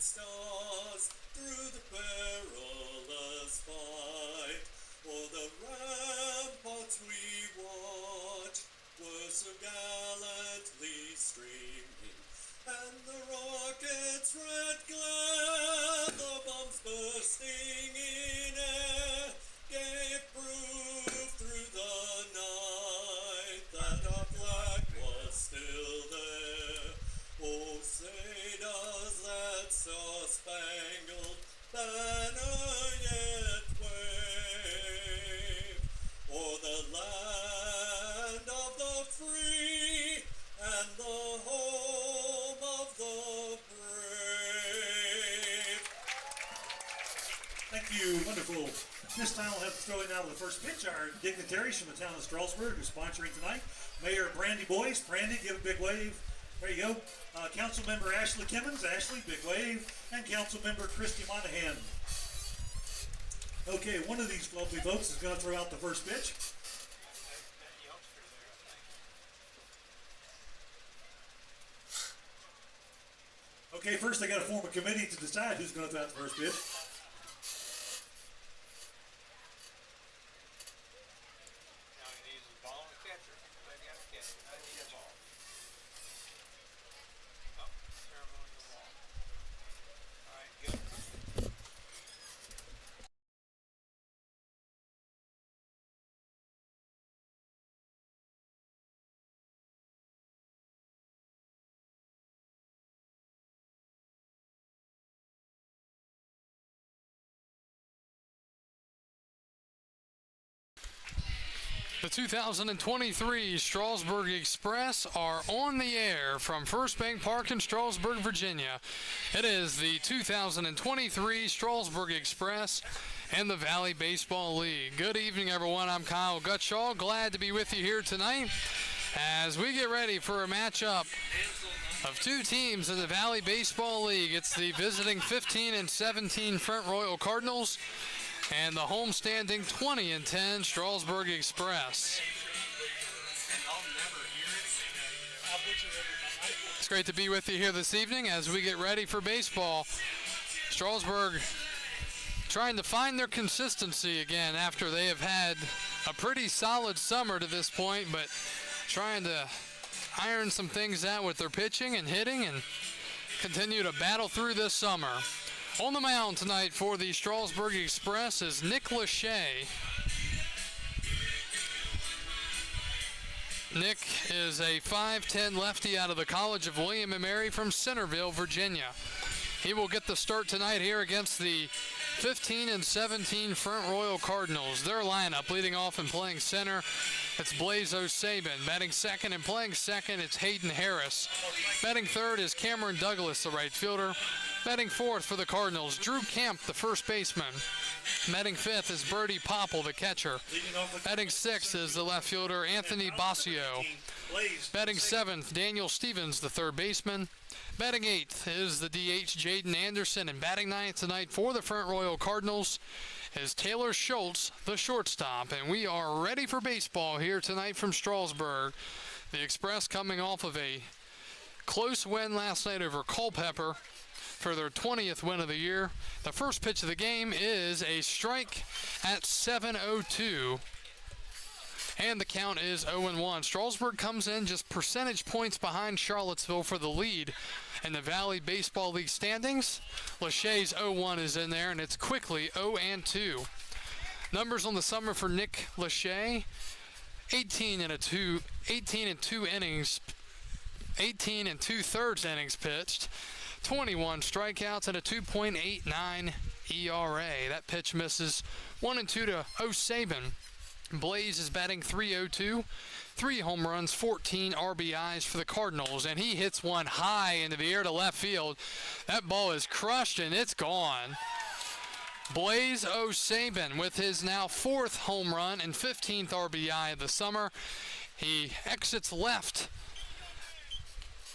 stars through the perilous fight. O'er the ramparts we watched were so gallantly streaming, and the rockets' red glare, the bombs bursting in air, gave proof through the night that our flag was still there. Oh, say does that star-spangled banner yet wave o'er the land of the free and the home of the brave? Thank you. Wonderful. This time we'll have throwing out of the first pitch our dignitaries from the town of Strasburg who are sponsoring tonight. Mayor Brandy Boyce. Brandy, give a big wave. There you go. Council Member Ashley Kimmons. Ashley, big wave. And Council Member Christy Monahan. Okay, one of these lovely folks is going to throw out the first pitch. Okay, first they got to form a committee to decide who's going to throw out the first pitch. The 2023 Strasburg Express are on the air from First Bank Park in Strasburg, Virginia. It is the 2023 Strasburg Express and the Valley Baseball League. Good evening, everyone. I'm Kyle Gutshaw. Glad to be with you here tonight as we get ready for a matchup of two teams in the Valley Baseball League. It's the visiting 15 and 17 Front Royal Cardinals and the homestanding 20 and 10 Strasburg Express. It's great to be with you here this evening as we get ready for baseball. Strasburg trying to find their consistency again after they have had a pretty solid summer to this point, but trying to iron some things out with their pitching and hitting and continue to battle through this summer. On the mound tonight for the Strasburg Express is Nick Lachey. Nick is a 5'10 lefty out of the College of William & Mary from Centerville, Virginia. He will get the start tonight here against the 15 and 17 Front Royal Cardinals. Their lineup leading off and playing center, it's Blaze O'Sabin. Batting second and playing second, it's Hayden Harris. Batting third is Cameron Douglas, the right fielder. Batting fourth for the Cardinals, Drew Kemp, the first baseman. Batting fifth is Brody Popple, the catcher. Batting sixth is the left fielder, Anthony Basio. Batting seventh, Daniel Stevens, the third baseman. Batting eighth is the DH, Jaden Anderson. And batting ninth tonight for the Front Royal Cardinals is Taylor Schultz, the shortstop. And we are ready for baseball here tonight from Strasburg. The Express coming off of a close win last night over Culpeper for their 20th win of the year. The first pitch of the game is a strike at 7:02. And the count is 0-1. Strasburg comes in just percentage points behind Charlottesville for the lead in the Valley Baseball League standings. Lachey's 0-1 is in there, and it's quickly 0-2. Numbers on the summer for Nick Lachey: 18 and 2 innings, 18 and 2/3 innings pitched, 21 strikeouts, and a 2.89 ERA. That pitch misses 1-2 to O'Sabin. Blaze is batting .302, 3 home runs, 14 RBIs for the Cardinals, and he hits one high into the air to left field. That ball is crushed and it's gone. Blaze O'Sabin with his now 4th home run and 15th RBI of the summer. He exits left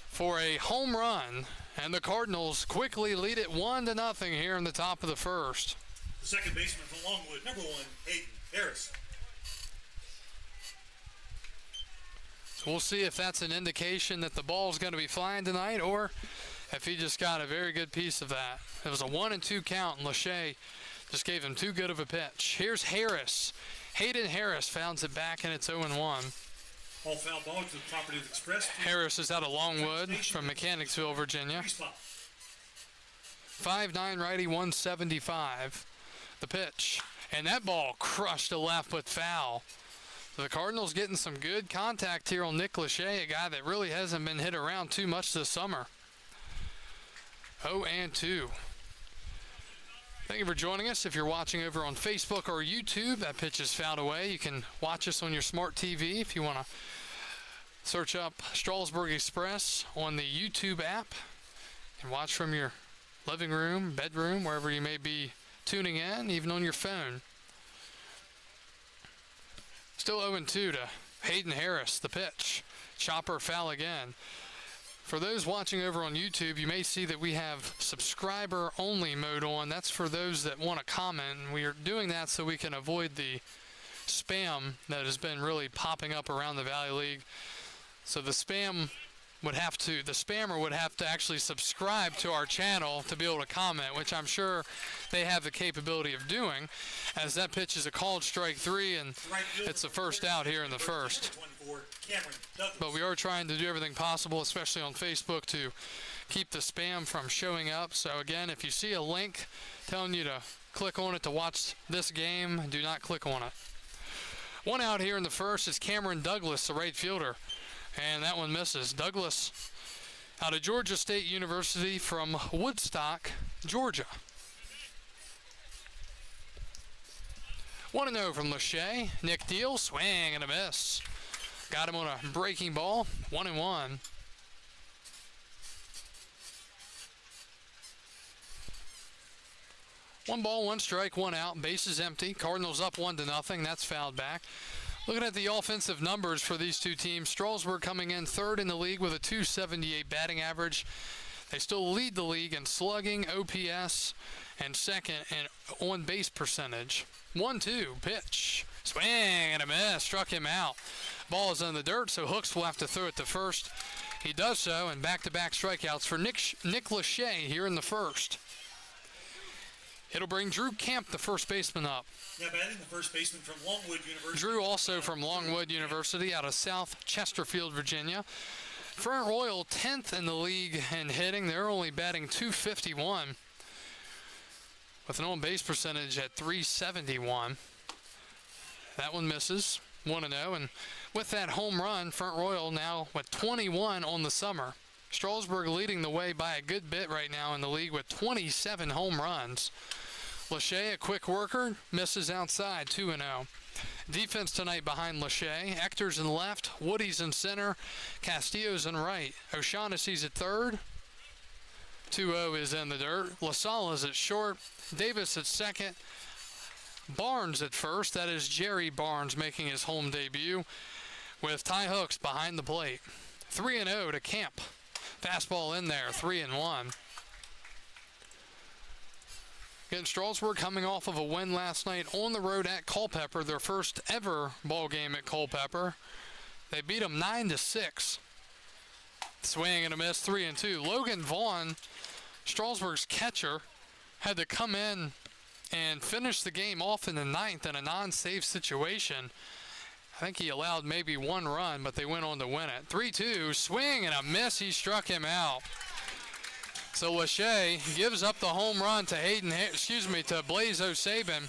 for a home run, and the Cardinals quickly lead it 1-0 here in the top of the first. The second baseman from Longwood, number 1, Hayden Harris. So we'll see if that's an indication that the ball's going to be flying tonight, or if he just got a very good piece of that. It was a 1-2 count, and Lachey just gave him too good of a pitch. Here's Harris. Hayden Harris founds it back, and it's 0-1. All foul ball to the Properties Express. Harris is out of Longwood from Mechanicsville, Virginia. 5'9" righty, 175. The pitch. And that ball crushed to left, but foul. So the Cardinals getting some good contact here on Nick Lachey, a guy that really hasn't been hit around too much this summer. 0-2. Thank you for joining us. If you're watching over on Facebook or YouTube, that pitch is fouled away. You can watch us on your smart TV if you want to search up Strasburg Express on the YouTube app and watch from your living room, bedroom, wherever you may be tuning in, even on your phone. Still 0-2 to Hayden Harris, the pitch. Chopper foul again. For those watching over on YouTube, you may see that we have subscriber only mode on. That's for those that want to comment. And we are doing that so we can avoid the spam that has been really popping up around the Valley League. So the spammer would have to actually subscribe to our channel to be able to comment, which I'm sure they have the capability of doing, as that pitch is a called strike 3, and it's the first out here in the first. But we are trying to do everything possible, especially on Facebook, to keep the spam from showing up. So again, if you see a link telling you to click on it to watch this game, do not click on it. One out here in the first is Cameron Douglas, the right fielder. And that one misses. Douglas out of Georgia State University from Woodstock, Georgia. 1-0 from Lachey. Nick Deal, swing and a miss. Got him on a breaking ball. 1-1. One ball, one strike, one out. Bases empty. Cardinals up 1-0. That's fouled back. Looking at the offensive numbers for these two teams, Strasburg coming in third in the league with a .278 batting average. They still lead the league in slugging, OPS, and second in on-base percentage. 1-2, pitch. Swing and a miss, struck him out. Ball is in the dirt, so Hooks will have to throw it to first. He does so, and back-to-back strikeouts for Nick Lachey here in the first. It'll bring Drew Camp, the first baseman, up. Yeah, batting the first baseman from Longwood University. Drew also from Longwood University out of South Chesterfield, Virginia. Front Royal 10th in the league in hitting. They're only batting .251 with an on-base percentage at .371. That one misses. 1-0. And with that home run, Front Royal now with 21 on the summer. Strasburg leading the way by a good bit right now in the league with 27 home runs. Lachey, a quick worker, misses outside, 2-0. Defense tonight behind Lachey. Ector's in left, Woody's in center, Castillo's in right. O'Shaughnessy's at third. 2-0 is in the dirt. LaSalle is at short. Davis at second. Barnes at first. That is Jerry Barnes making his home debut with Ty Hooks behind the plate. 3-0 to Camp. Fastball in there, 3-1. Again, Strasburg coming off of a win last night on the road at Culpeper, their first ever ball game at Culpeper. They beat them 9-6. Swing and a miss, 3-2. Logan Vaughn, Strasburg's catcher, had to come in and finish the game off in the ninth in a non-save situation. I think he allowed maybe one run, but they went on to win it. 3-2, swing and a miss. He struck him out. So Lachey gives up the home run to to Blaze O'Sabin.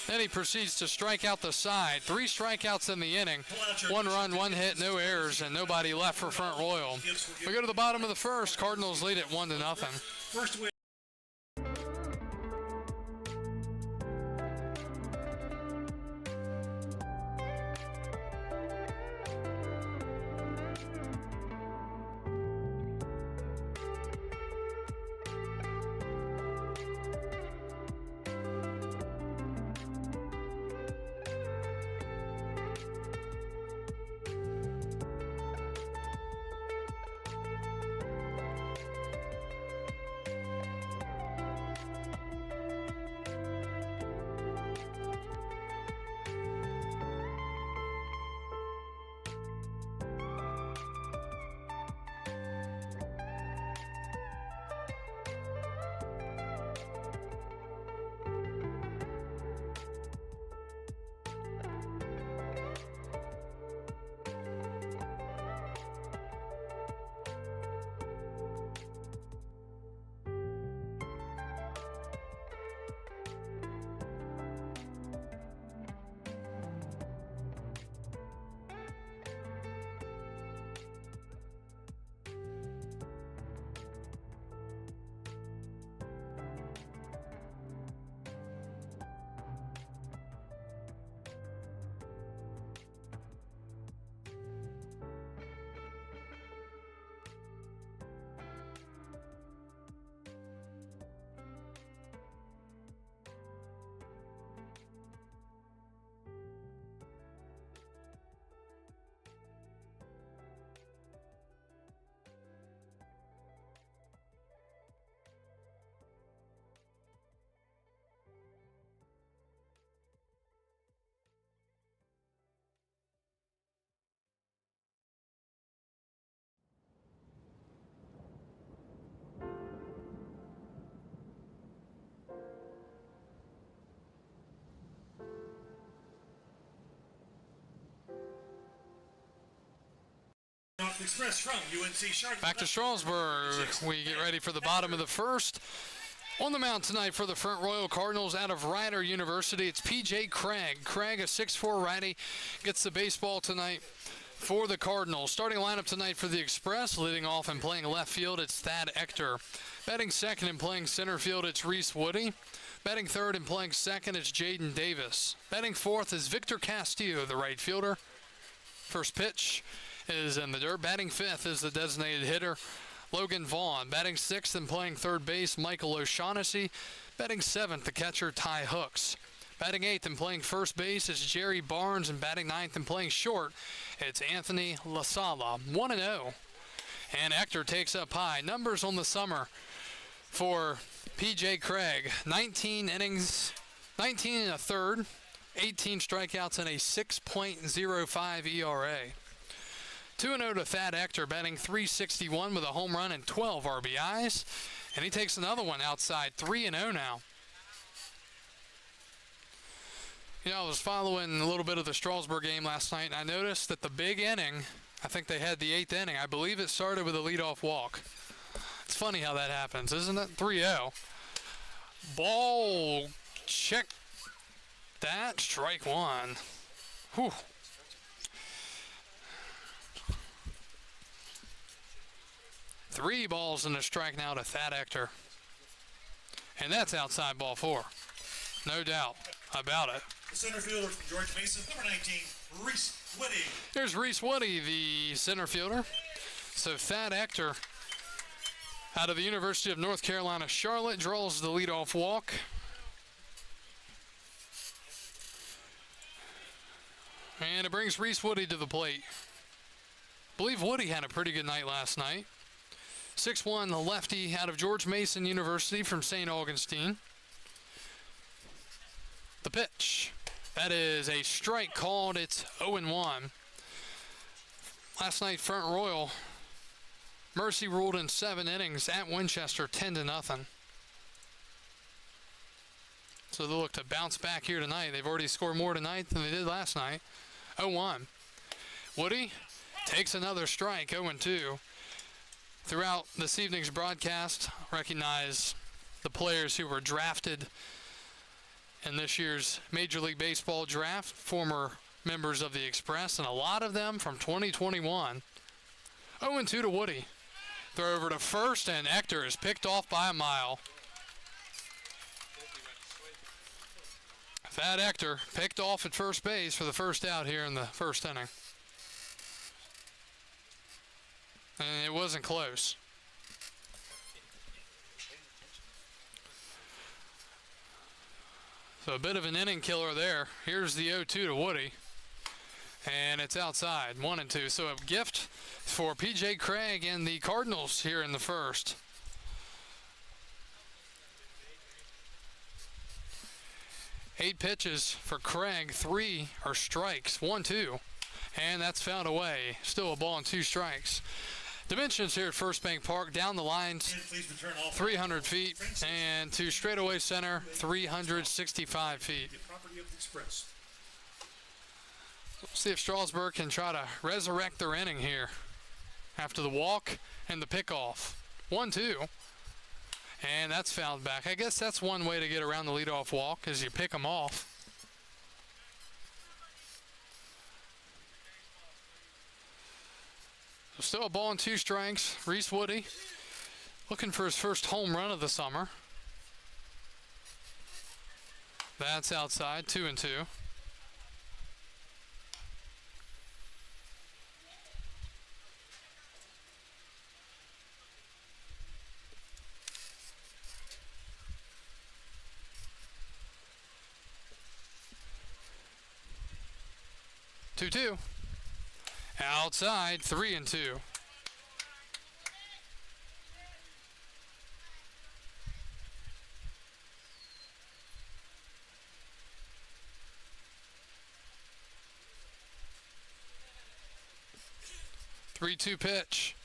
Then he proceeds to strike out the side. 3 strikeouts in the inning. 1 run, 1 hit, no errors, and nobody left for Front Royal. We go to the bottom of the first. Cardinals lead it 1-0. First win. Express from UNC Charlotte. Back to Strasburg. We get ready for the bottom of the first. On the mound tonight for the Front Royal Cardinals out of Rider University, it's P.J. Craig. Craig, a 6'4" righty, gets the baseball tonight for the Cardinals. Starting lineup tonight for the Express, leading off and playing left field, it's Thad Ector. Batting second and playing center field, it's Reese Woody. Batting third and playing second, it's Jaden Davis. Batting fourth is Victor Castillo, the right fielder. First pitch is in the dirt. Batting fifth is the designated hitter, Logan Vaughn. Batting sixth and playing third base, Michael O'Shaughnessy. Batting seventh, the catcher, Ty Hooks. Batting eighth and playing first base is Jerry Barnes, and batting ninth and playing short, it's Anthony LaSala. 1-0. And Ector takes up high. Numbers on the summer for P.J. Craig. 19 innings, 19 and a third, 18 strikeouts, and a 6.05 ERA. 2-0 to Thad Ector, batting .361 with a home run and 12 RBIs. And he takes another one outside, 3-0 now. You know, I was following a little bit of the Strasburg game last night, and I noticed that the big inning, I think they had the 8th inning. I believe it started with a leadoff walk. It's funny how that happens, isn't it? 3-0. Ball, check that, strike one. Whew. Three balls and a strike now to Thad Ector. And that's outside ball four. No doubt about it. The center fielder from George Mason, number 19, Reese Woody. Here's Reese Woody, the center fielder. So Thad Ector, out of the University of North Carolina, Charlotte, draws the leadoff walk. And it brings Reese Woody to the plate. I believe Woody had a pretty good night last night. 6'1", the lefty out of George Mason University from St. Augustine. The pitch. That is a strike called. It's 0-1. Last night, Front Royal mercy ruled in 7 innings at Winchester, 10-0. So they look to bounce back here tonight. They've already scored more tonight than they did last night. 0-1. Woody takes another strike, 0-2. Throughout this evening's broadcast, recognize the players who were drafted in this year's Major League Baseball draft, former members of the Express, and a lot of them from 2021. 0-2 to Woody. Throw over to first, and Ector is picked off by a mile. Thad Ector picked off at first base for the first out here in the first inning. And it wasn't close. So a bit of an inning killer there. Here's the 0-2 to Woody. And it's outside, 1-2. So a gift for P.J. Craig and the Cardinals here in the first. Eight pitches for Craig, 3 are strikes, 1-2. And that's fouled away. Still a ball and 2 strikes. Dimensions here at First Bank Park, down the lines, 300 feet, and to straightaway center, 365 feet. We'll see if Strasburg can try to resurrect their inning here after the walk and the pickoff. 1-2, and that's fouled back. I guess that's one way to get around the leadoff walk, is you pick them off. So still a ball and 2 strikes. Reese Woody looking for his first home run of the summer. That's outside, 2-2. Two. Outside, 3-2. Three-two pitch.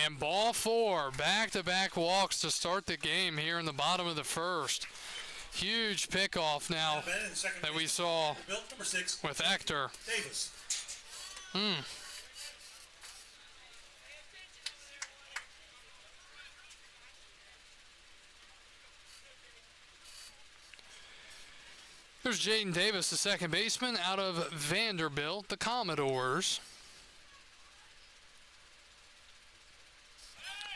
And ball 4. Back-to-back walks to start the game here in the bottom of the first. Huge pickoff now that we saw with Ector. There's Jaden Davis, the second baseman out of Vanderbilt, the Commodores.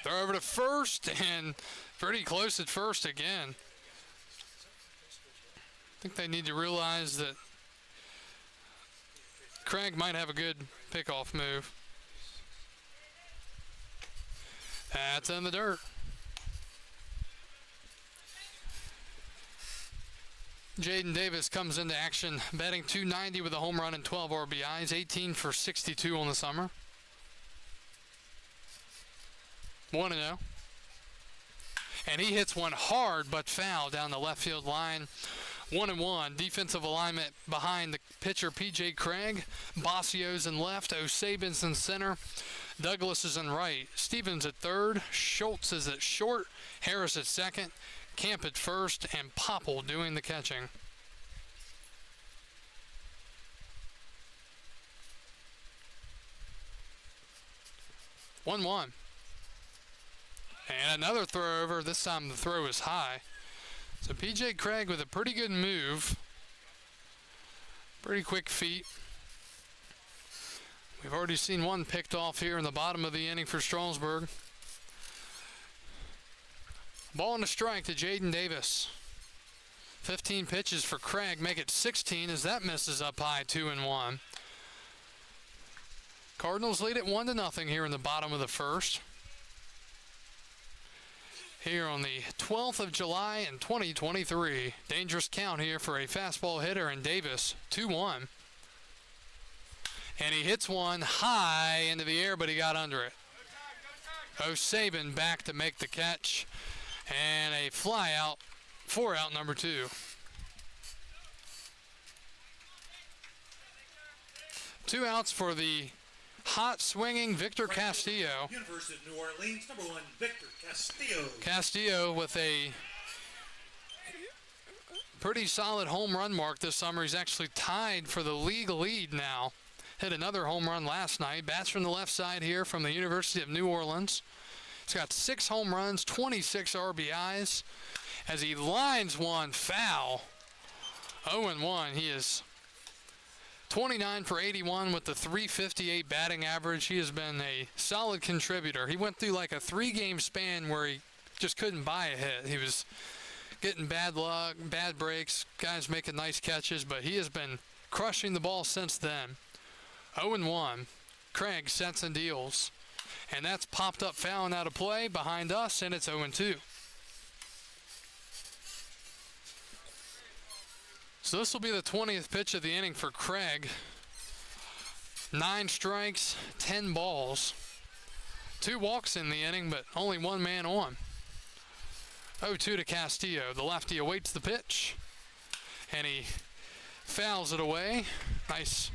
Throw over to first, and pretty close at first again. I think they need to realize that Craig might have a good pickoff move. That's in the dirt. Jaden Davis comes into action batting .290 with a home run and 12 RBIs, 18 for 62 on the summer. 1-0. And he hits one hard but foul down the left field line. 1-1. Defensive alignment behind the pitcher P.J. Craig. Bassio's in left. O'Sabin's in center. Douglas is in right. Stevens at third. Schultz is at short. Harris at second. Camp at first. And Popple doing the catching. One. And another throw over. This time the throw is high. So P.J. Craig with a pretty good move. Pretty quick feet. We've already seen one picked off here in the bottom of the inning for Strasburg. Ball and a strike to Jaden Davis. 15 pitches for Craig. Make it 16 as that misses up high, 2-1. Cardinals lead it 1-0 here in the bottom of the first. Here on the 12th of July in 2023. Dangerous count here for a fastball hitter, and Davis 2-1. And he hits one high into the air, but he got under it. O'Sabin back to make the catch. And a fly out, 4-out number 2. 2 outs for the hot swinging Victor Castillo. University of New Orleans, number 1, Victor Castillo. Castillo with a pretty solid home run mark this summer. He's actually tied for the league lead now. Hit another home run last night. Bats from the left side here from the University of New Orleans. He's got 6 home runs, 26 RBIs. As he lines one foul. 0-1. He is 29 for 81 with the .358 batting average. He has been a solid contributor. He went through like a 3-game span where he just couldn't buy a hit. He was getting bad luck, bad breaks, guys making nice catches, but he has been crushing the ball since then. 0-1. Craig sets and deals. And that's popped up foul and out of play behind us, and it's 0-2. So this will be the 20th pitch of the inning for Craig. 9 strikes, 10 balls. 2 walks in the inning, but only 1 man on. 0-2 to Castillo. The lefty awaits the pitch, and he fouls it away. Nice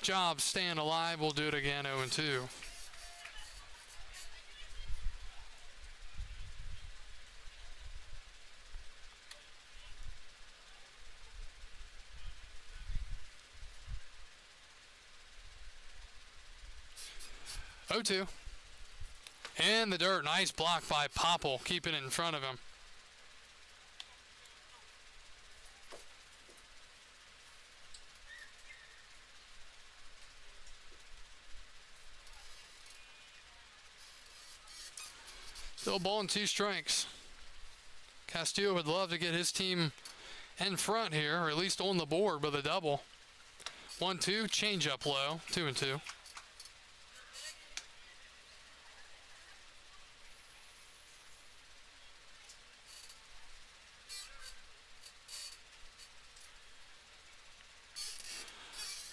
job staying alive. We'll do it again, 0-2. And the dirt. Nice block by Popple. Keep it in front of him. Still ball and 2 strikes. Castillo would love to get his team in front here, or at least on the board with a double. 1-2, change up low, 2-2.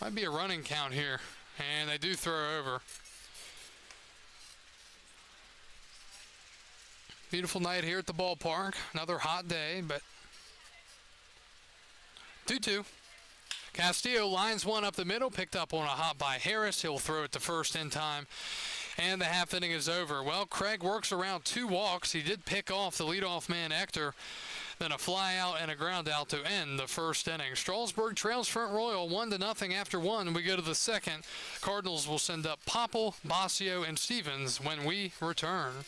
Might be a running count here, and they do throw over. Beautiful night here at the ballpark. Another hot day, but 2-2. Castillo lines one up the middle, picked up on a hop by Harris. He'll throw it to first in time, and the half inning is over. Well, Craig works around 2 walks. He did pick off the leadoff man, Ector. Then a fly out and a ground out to end the first inning. Strasburg trails Front Royal 1-0 after 1. We go to the second. Cardinals will send up Popple, Bassio, and Stevens when we return.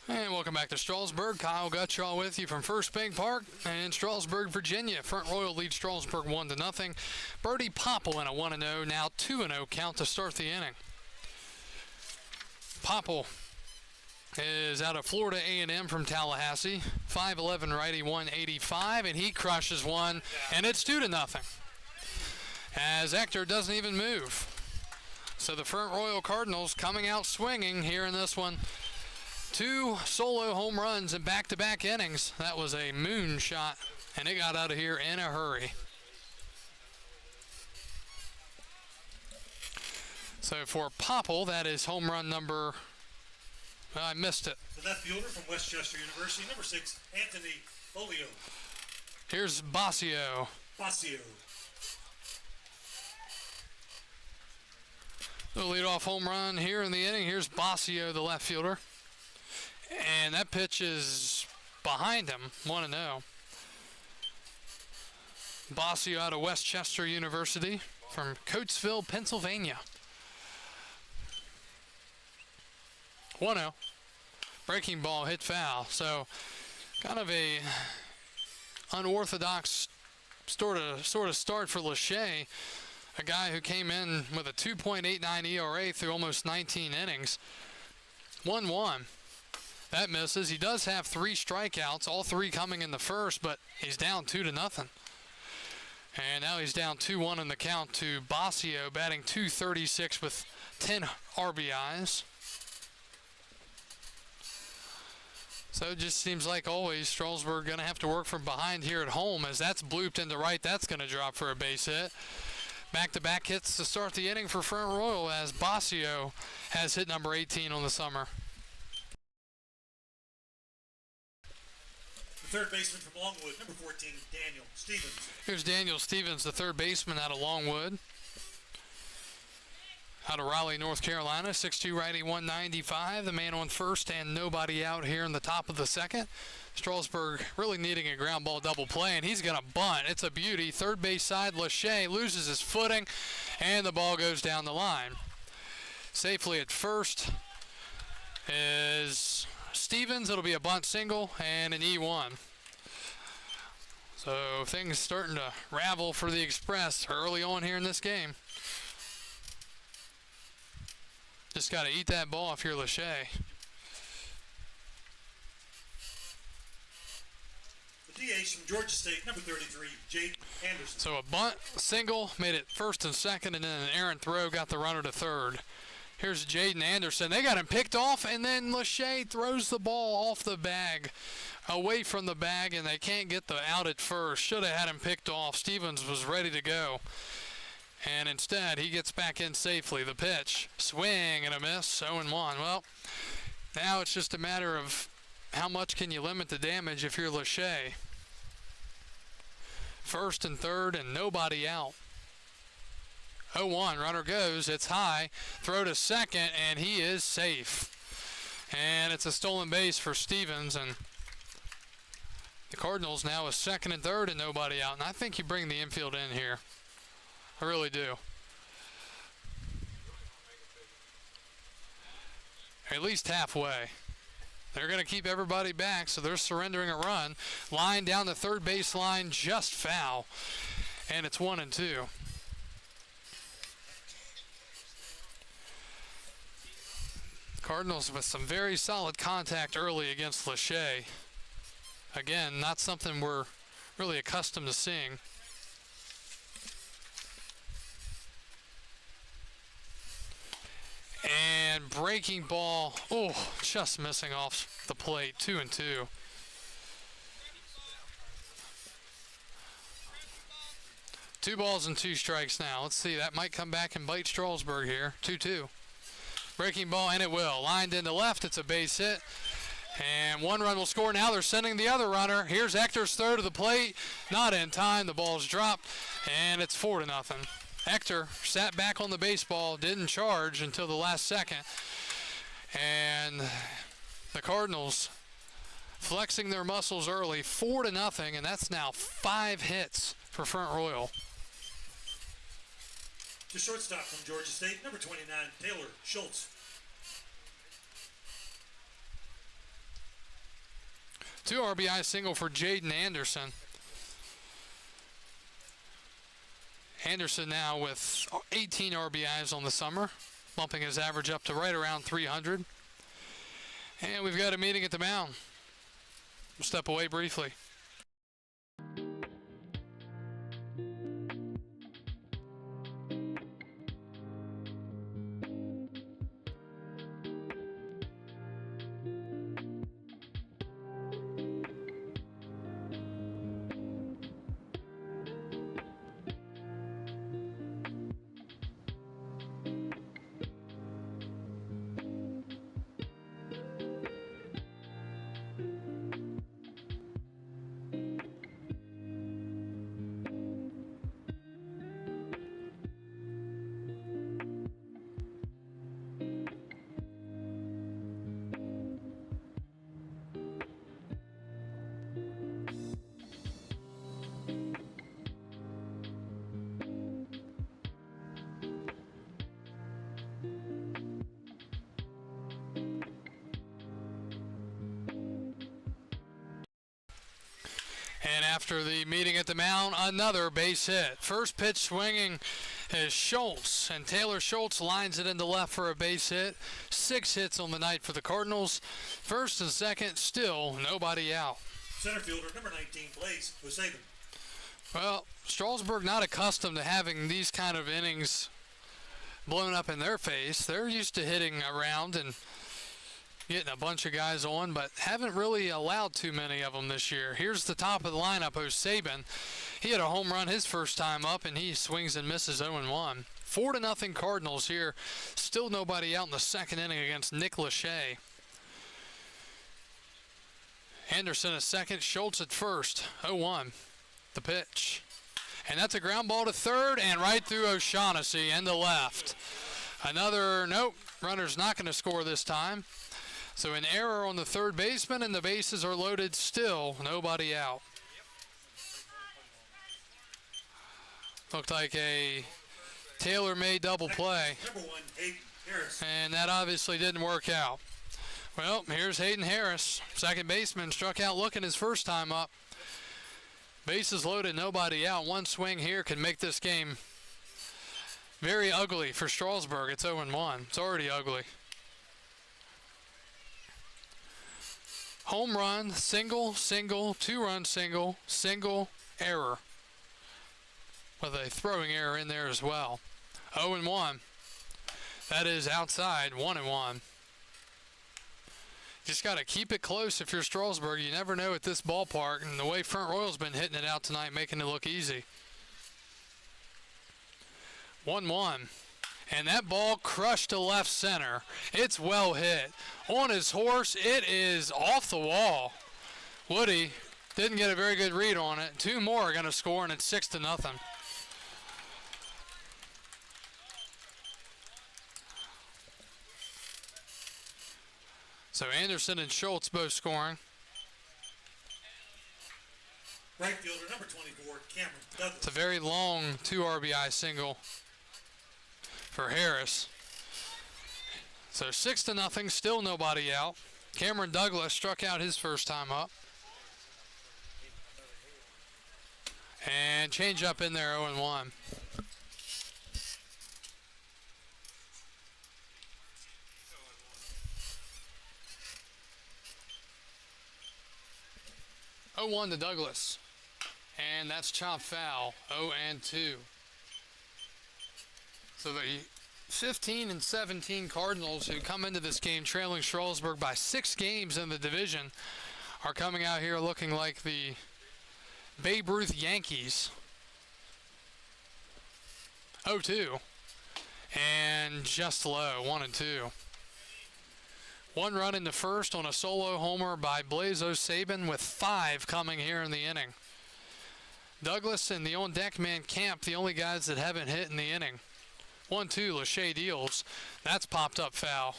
And welcome back to Strasburg. Kyle Guttraw with you from First Bank Park in Strasburg, Virginia. Front Royal leads Strasburg 1-0. Birdie Popple in a 1-0, now 2-0 count to start the inning. Popple is out of Florida A&M from Tallahassee. 5'11" righty, 185, and he crushes one, and it's 2-0. As Hector doesn't even move. So the Front Royal Cardinals coming out swinging here in this one. 2 solo home runs in back-to-back innings. That was a moonshot, and it got out of here in a hurry. So for Popple, that is home run number, I missed it. The left fielder from Westchester University, number 6, Anthony Bolio. Here's Basio. The leadoff home run here in the inning. Here's Basio, the left fielder. And that pitch is behind him, 1-0. Basio out of Westchester University from Coatesville, Pennsylvania. 1-0. Breaking ball hit foul. So kind of a unorthodox sort of start for Lachey, a guy who came in with a 2.89 ERA through almost 19 innings. 1-1. That misses. He does have 3 strikeouts, all 3 coming in the first, but he's down 2-0. And now he's down 2-1 in the count to Basio, batting .236 with 10 RBIs. So it just seems like always Strasburg going to have to work from behind here at home, as that's blooped into right. That's going to drop for a base hit. Back-to-back hits to start the inning for Front Royal, as Basio has hit number 18 on the summer. The third baseman from Longwood, number 14, Daniel Stevens. Here's Daniel Stevens, the third baseman out of Longwood. Out of Raleigh, North Carolina, 6'2", righty, 195. The man on first and nobody out here in the top of the second. Strasburg really needing a ground ball double play, and he's going to bunt. It's a beauty. Third base side, Lachey loses his footing, and the ball goes down the line. Safely at first is Stevens. It'll be a bunt single and an E1. So things starting to ravel for the Express early on here in this game. Just got to eat that ball if you're Lachey. The DH from Georgia State, number 33, Jake Anderson. So a bunt, single, made it first and second, and then an errant throw got the runner to third. Here's Jaden Anderson. They got him picked off, and then Lachey throws the ball off the bag, away from the bag, and they can't get the out at first. Should have had him picked off. Stevens was ready to go. And instead, he gets back in safely. The pitch, swing and a miss, 0-1. Well, now it's just a matter of how much can you limit the damage if you're Lachey. First and third and nobody out. 0-1, runner goes, it's high, throw to second, and he is safe. And it's a stolen base for Stevens, and the Cardinals now is second and third and nobody out. And I think you bring the infield in here. I really do. At least halfway. They're going to keep everybody back, so they're surrendering a run. Line down the third base line, just foul. And it's 1-2. Cardinals with some very solid contact early against Lachey. Again, not something we're really accustomed to seeing. And breaking ball, just missing off the plate, 2-2. Two balls and 2 strikes now. Let's see, that might come back and bite Strasburg here, 2-2. Breaking ball, and it will. Lined into left, it's a base hit. And 1 run will score. Now they're sending the other runner. Here's Hector's throw to the plate. Not in time, the ball's dropped, and it's 4-0. Hector sat back on the baseball, didn't charge until the last second. And the Cardinals flexing their muscles early, 4-0, and that's now 5 hits for Front Royal. The shortstop from Georgia State, number 29, Taylor Schultz. 2 RBI single for Jaden Anderson. Anderson now with 18 RBIs on the summer, bumping his average up to right around 300. And we've got a meeting at the mound. We'll step away briefly. And after the meeting at the mound, another base hit. First pitch swinging is Schultz, and Taylor Schultz lines it into left for a base hit. 6 hits on the night for the Cardinals. First and second, still nobody out. Center fielder, number 19, plays O'Saban. Well, Strasburg not accustomed to having these kind of innings blown up in their face. They're used to hitting around and getting a bunch of guys on, but haven't really allowed too many of them this year. Here's the top of the lineup, O'Saban. He had a home run his first time up, and he swings and misses 0-1. 4-0 Cardinals here. Still nobody out in the second inning against Nick Lachey. Anderson at second, Schultz at first. 0-1, the pitch. And that's a ground ball to third and right through O'Shaughnessy and to left. Another, nope, runner's not going to score this time. So an error on the third baseman, and the bases are loaded still. Nobody out. Looked like a tailor-made double play. Number 1, Hayden Harris. And that obviously didn't work out. Well, here's Hayden Harris. Second baseman struck out looking his first time up. Bases loaded, nobody out. One swing here can make this game very ugly for Strasburg. It's 0-1. It's already ugly. Home run, single, single, 2-run single, single, error. With a throwing error in there as well. 0-1. That is outside, 1-1. Just got to keep it close if you're Strasburg. You never know at this ballpark, and the way Front Royal's been hitting it out tonight, making it look easy. 1-1. And that ball crushed to left center. It's well hit. On his horse, it is off the wall. Woody didn't get a very good read on it. 2 more are going to score, and it's 6-0. So Anderson and Schultz both scoring. Right fielder, number 24, Cameron Douglas. It's a very long 2 RBI single for Harris. So 6-0, still nobody out. Cameron Douglas struck out his first time up. And change up in there, 0-1. Oh, 0-1 to Douglas. And that's chop foul, 0-2. So the 15 and 17 Cardinals, who come into this game trailing Strasburg by 6 games in the division, are coming out here looking like the Babe Ruth Yankees. 0-2. And just low, 1-2. 1 run in the first on a solo homer by Blaze O'Saban, with 5 coming here in the inning. Douglas and the on-deck man Camp, the only guys that haven't hit in the inning. 1-2, Lachey deals. That's popped up foul.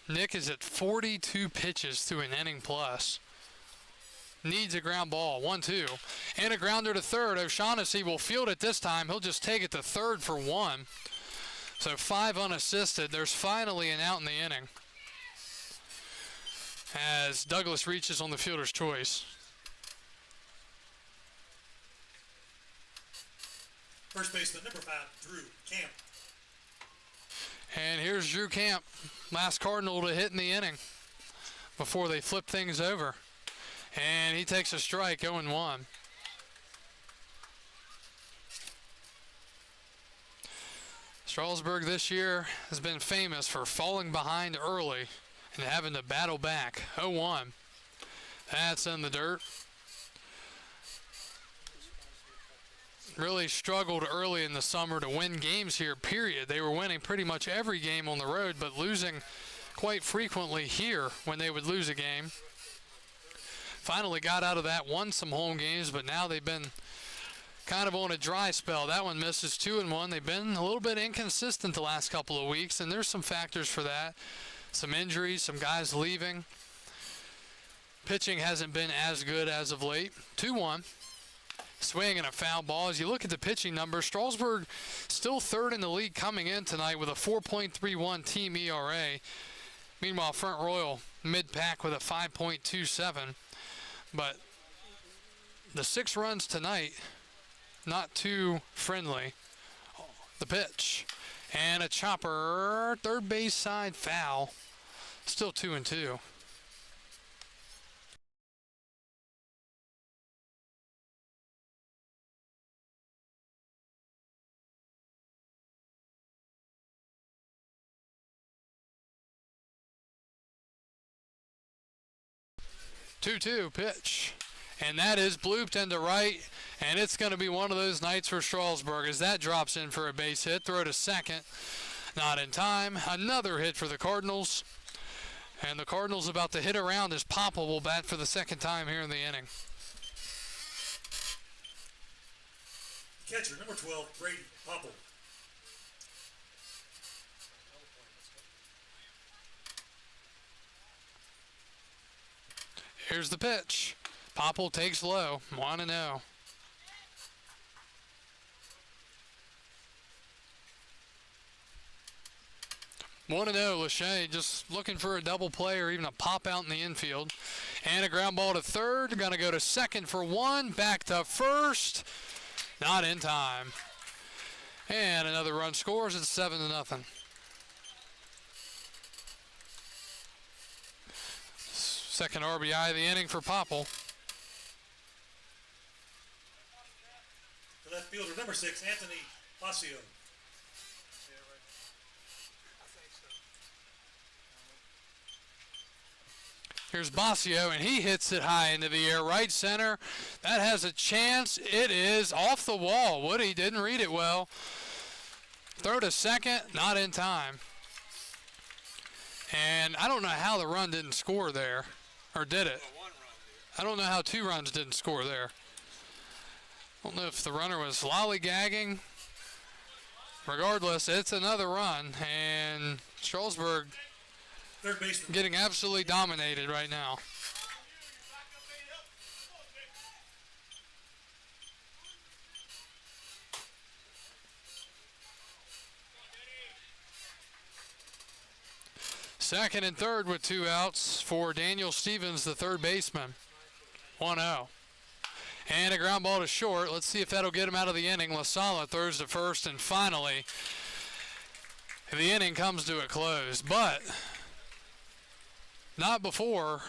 Nick is at 42 pitches through an inning plus. Needs a ground ball. 1-2. And a grounder to third. O'Shaughnessy will field it this time. He'll just take it to third for 1. So 5 unassisted. There's finally an out in the inning as Douglas reaches on the fielder's choice. First baseman, number 5, Drew Camp. And here's Drew Camp, last Cardinal to hit in the inning before they flip things over. And he takes a strike, 0-1. Strasburg this year has been famous for falling behind early and having to battle back. 0-1. That's in the dirt. Really struggled early in the summer to win games here, period. They were winning pretty much every game on the road, but losing quite frequently here when they would lose a game. Finally got out of that, won some home games, but now they've been kind of on a dry spell. That one misses 2-1. They've been a little bit inconsistent the last couple of weeks, and there's some factors for that. Some injuries, some guys leaving. Pitching hasn't been as good as of late. 2-1. Swing and a foul ball. As you look at the pitching numbers, Strasburg still third in the league coming in tonight with a 4.31 team ERA. Meanwhile, Front Royal mid-pack with a 5.27. But the 6 runs tonight, not too friendly. The pitch. And a chopper. Third base side foul. Still 2-2. Two-two pitch, and that is blooped into right, and it's going to be one of those nights for Strasburg as that drops in for a base hit. Throw to second, not in time. Another hit for the Cardinals, and the Cardinals about to hit around as Papa will bat for the second time here in the inning. Catcher, number 12, Brady Popple. Here's the pitch. Popple takes low. 1-0. Lachey just looking for a double play or even a pop out in the infield. And a ground ball to third. Going to go to second for 1. Back to first. Not in time. And another run scores. It's 7-0. Second RBI of the inning for Popple. The left fielder, number 6, Anthony Basio. Here's Basio, and he hits it high into the air, right center. That has a chance. It is off the wall. Woody didn't read it well. Throw to second, not in time. And I don't know how the run didn't score there. Or did it? I don't know how 2 runs didn't score there. I don't know if the runner was lollygagging. Regardless, it's another run, and Strasburg Third baseman getting absolutely dominated right now. Second and third with 2 outs for Daniel Stevens, the third baseman. 1-0. And a ground ball to short. Let's see if that'll get him out of the inning. LaSala throws to first, and finally the inning comes to a close. But not before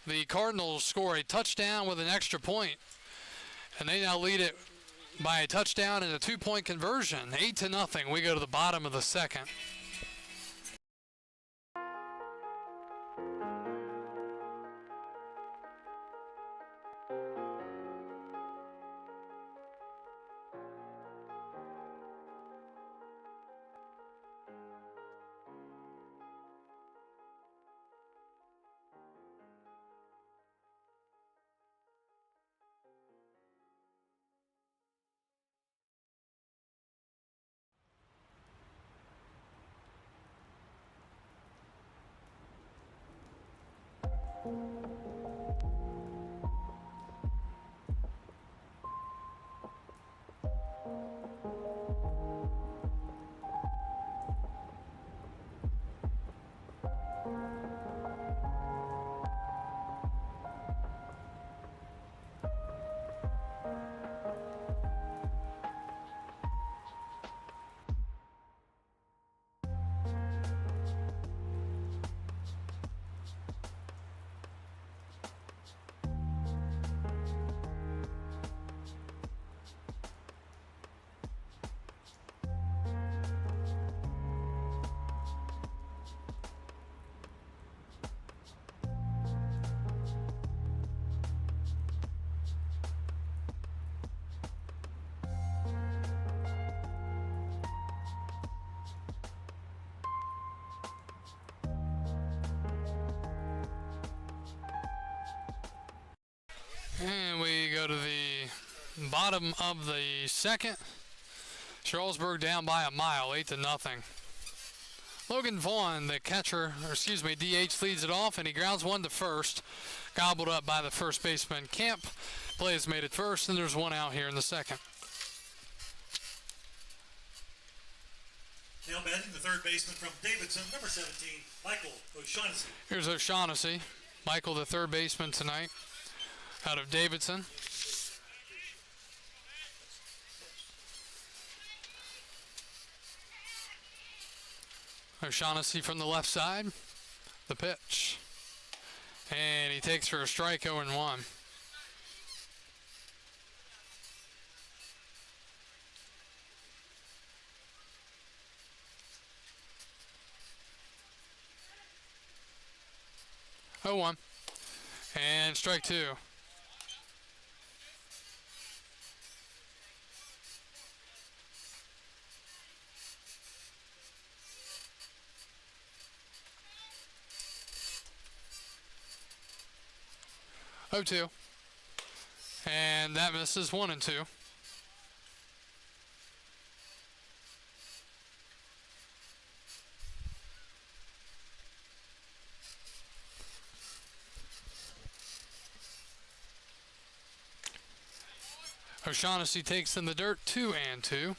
the Cardinals score a touchdown with an extra point. And they now lead it by a touchdown and a 2-point conversion. 8-0. We go to the bottom of the second. And we go to the bottom of the second. Strasburg down by a mile, 8-0. Logan Vaughn, the catcher, or excuse me, DH leads it off, and he grounds one to first. Gobbled up by the first baseman, Camp. Play is made at first, and there's one out here in the second. Now batting the third baseman from Davidson, number 17, Michael O'Shaughnessy. Here's O'Shaughnessy. Michael, the third baseman tonight, out of Davidson. O'Shaughnessy from the left side. The pitch. And he takes for a strike, 0-1. 0-1. And strike two. Oh, 2. And that misses 1 and 2. O'Shaughnessy takes in the dirt, 2 and 2.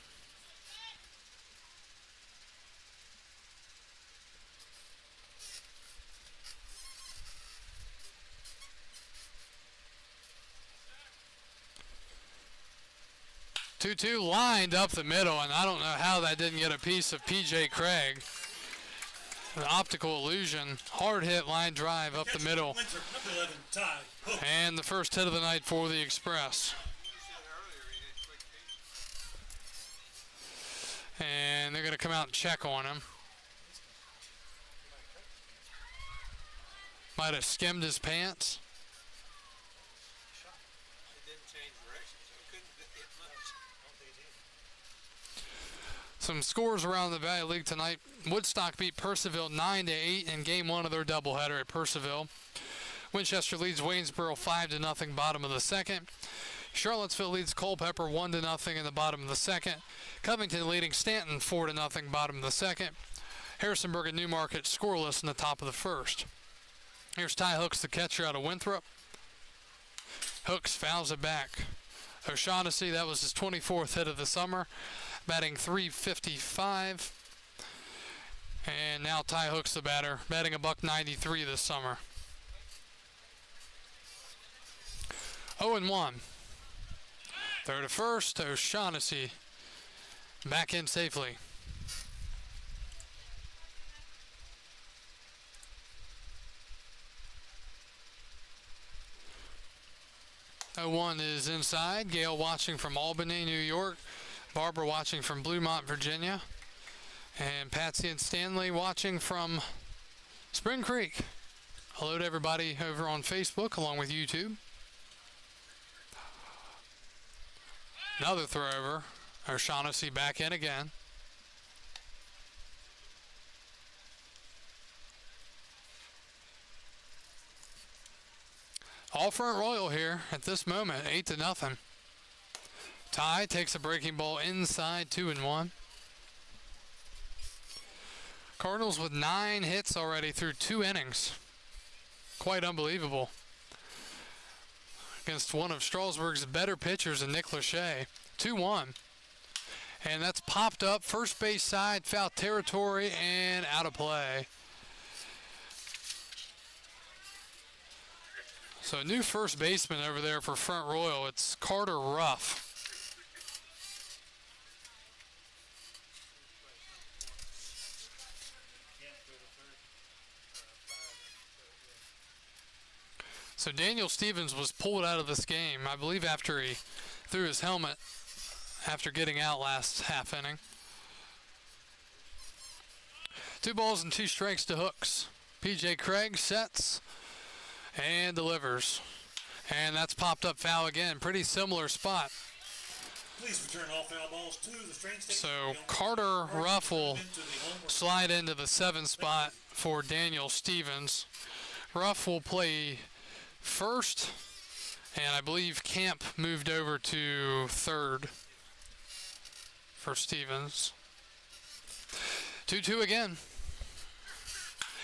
Two lined up the middle, and I don't know how that didn't get a piece of P.J. Craig. An optical illusion, hard hit line drive up the middle. And the first hit of the night for the Express. And they're going to come out and check on him. Might have skimmed his pants. Some scores around the Valley League tonight. Woodstock beat Purcellville 9-8 in game one of their doubleheader at Purcellville. Winchester leads Waynesboro 5-0 bottom of the second. Charlottesville leads Culpeper 1-0 in the bottom of the second. Covington leading Stanton 4-0 bottom of the second. Harrisonburg and Newmarket scoreless in the top of the first. Here's Ty Hooks, the catcher out of Winthrop. Hooks fouls it back. O'Shaughnessy, that was his 24th hit of the summer, batting .355. And now Ty Hooks, the batter, batting a .193 this summer. 0-1. Third to first, O'Shaughnessy back in safely. .01 is inside. Gail watching from Albany, New York. Barbara watching from Bluemont, Virginia. And Patsy and Stanley watching from Spring Creek. Hello to everybody over on Facebook along with YouTube. Another throw over. O'Shaughnessy back in again. All Front Royal here at this moment, 8-0. Ty takes a breaking ball inside, 2-1. Cardinals with 9 hits already through 2 innings. Quite unbelievable. Against one of Strasburg's better pitchers in Nick Lachey. 2-1. And that's popped up first base side, foul territory, and out of play. So a new first baseman over there for Front Royal. It's Carter Ruff. So Daniel Stevens was pulled out of this game, I believe after he threw his helmet after getting out last half inning. 2 balls and 2 strikes to Hooks. PJ Craig sets and delivers. And that's popped up foul again. Pretty similar spot. Please return all foul balls to the train station. So Carter Ruff will slide into the 7th spot for Daniel Stevens. Ruff will play first, and I believe Camp moved over to 3rd for Stevens. 2-2 again.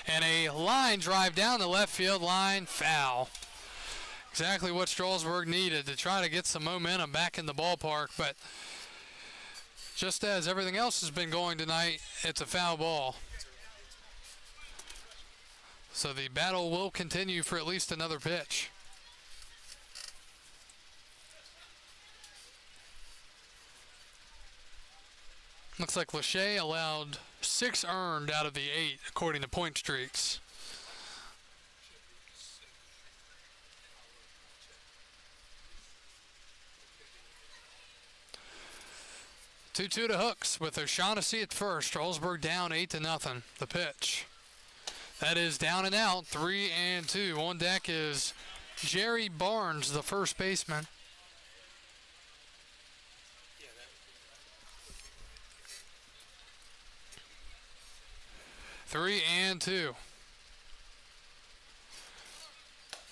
And a line drive down the left field line, foul. Exactly what Strasburg needed to try to get some momentum back in the ballpark, but just as everything else has been going tonight, it's a foul ball. So the battle will continue for at least another pitch. Looks like Lachey allowed 6 earned out of the 8, according to point streaks. Two-two to Hooks with O'Shaughnessy at first. Strasburg down 8-0. The pitch. That is down and out, 3-2. On deck is Jerry Barnes, the first baseman. Three and two.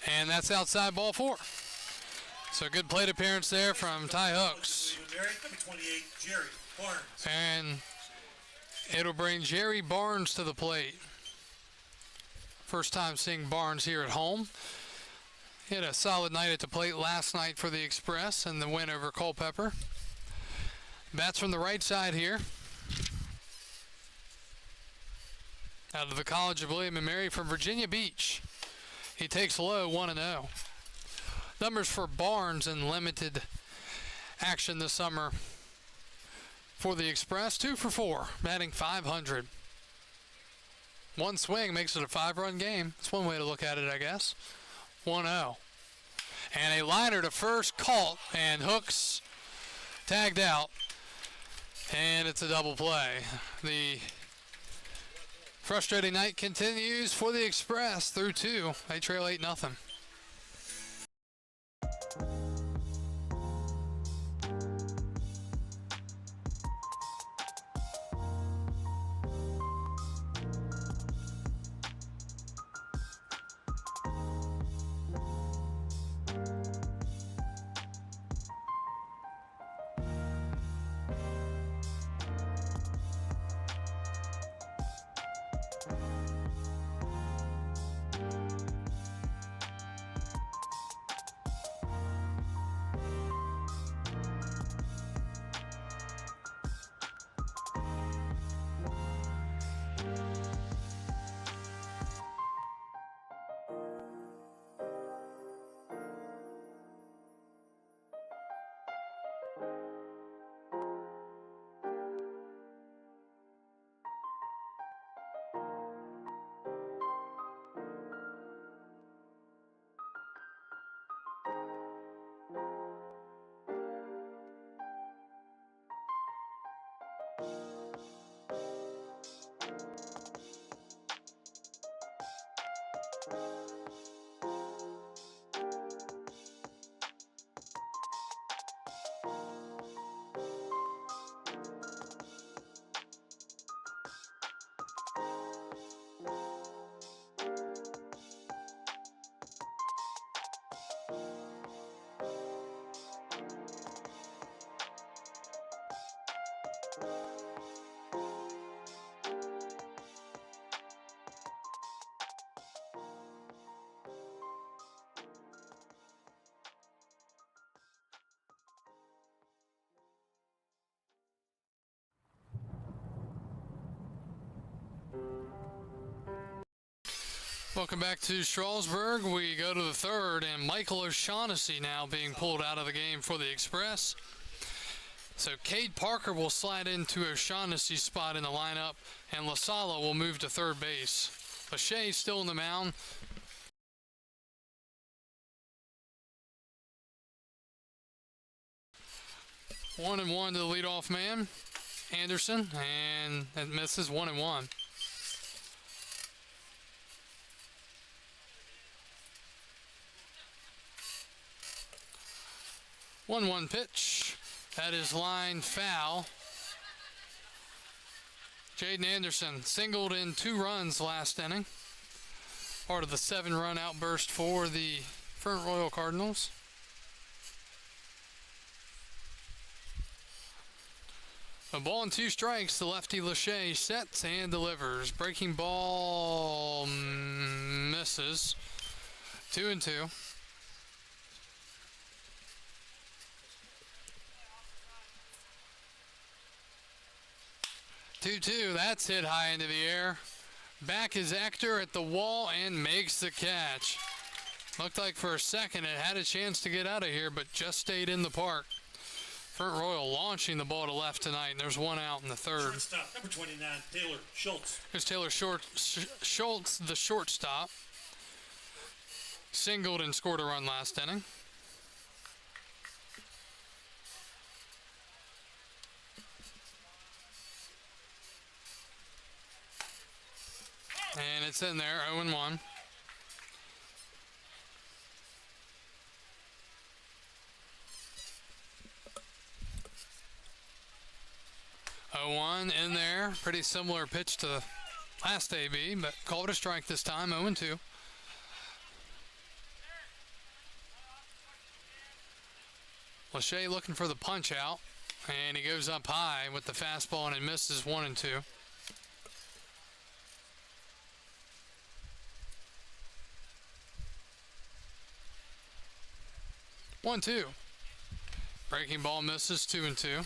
And that's outside ball 4. So good plate appearance there from Ty Hooks. And it'll bring Jerry Barnes to the plate. First time seeing Barnes here at home. He had a solid night at the plate last night for the Express and the win over Culpeper. Bats from the right side here. Out of the College of William & Mary from Virginia Beach. He takes low, 1-0. Numbers for Barnes in limited action this summer for the Express, 2 for 4, batting .500. One swing makes it a 5-run game. That's one way to look at it, I guess. 1-0. And a liner to first, caught, and Hooks tagged out. And it's a double play. The frustrating night continues for the Express through 2. They trail 8-0. Welcome back to Strasburg. We go to the third, and Michael O'Shaughnessy now being pulled out of the game for the Express. So Cade Parker will slide into O'Shaughnessy's spot in the lineup, and LaSala will move to third base. Lachey still in the mound. One and one to the leadoff man, Anderson, and it misses 1-1. 1-1 pitch. That is line foul. Jaden Anderson singled in 2 runs last inning. Part of the 7-run outburst for the Front Royal Cardinals. A ball and 2 strikes. The lefty Lachey sets and delivers. Breaking ball misses. 2-2. 2-2, that's hit high into the air. Back is Ector at the wall and makes the catch. Looked like for a second it had a chance to get out of here, but just stayed in the park. Front Royal launching the ball to left tonight, and there's 1 out in the third. Shortstop, number 29, Taylor Schultz. Here's Taylor Schultz, the shortstop. Singled and scored a run last inning. And it's in there, 0-1. In there, pretty similar pitch to last AB, but called a strike this time, 0-2. Lachey looking for the punch out, and he goes up high with the fastball and it misses 1-2. 1-2. Breaking ball misses, 2-2.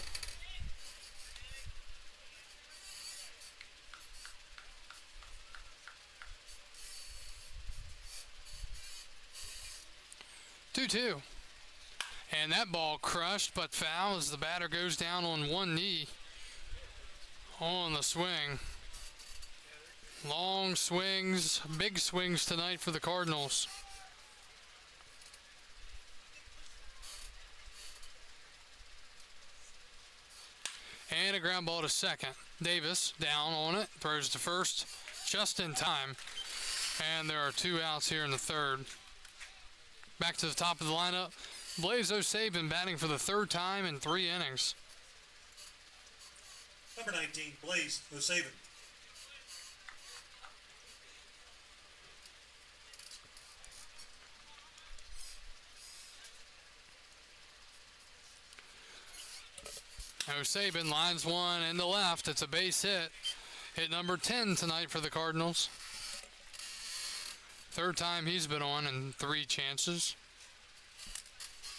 And that ball crushed but foul as the batter goes down on one knee on the swing. Long swings, big swings tonight for the Cardinals. And a ground ball to second. Davis down on it, throws to first just in time. And there are 2 outs here in the third. Back to the top of the lineup. Blaze O'Sabin batting for the 3rd time in 3 innings. Number 19, Blaze O'Sabin. O'Sabin lines one in the left. It's a base hit. Hit number 10 tonight for the Cardinals. 3rd time he's been on in 3 chances.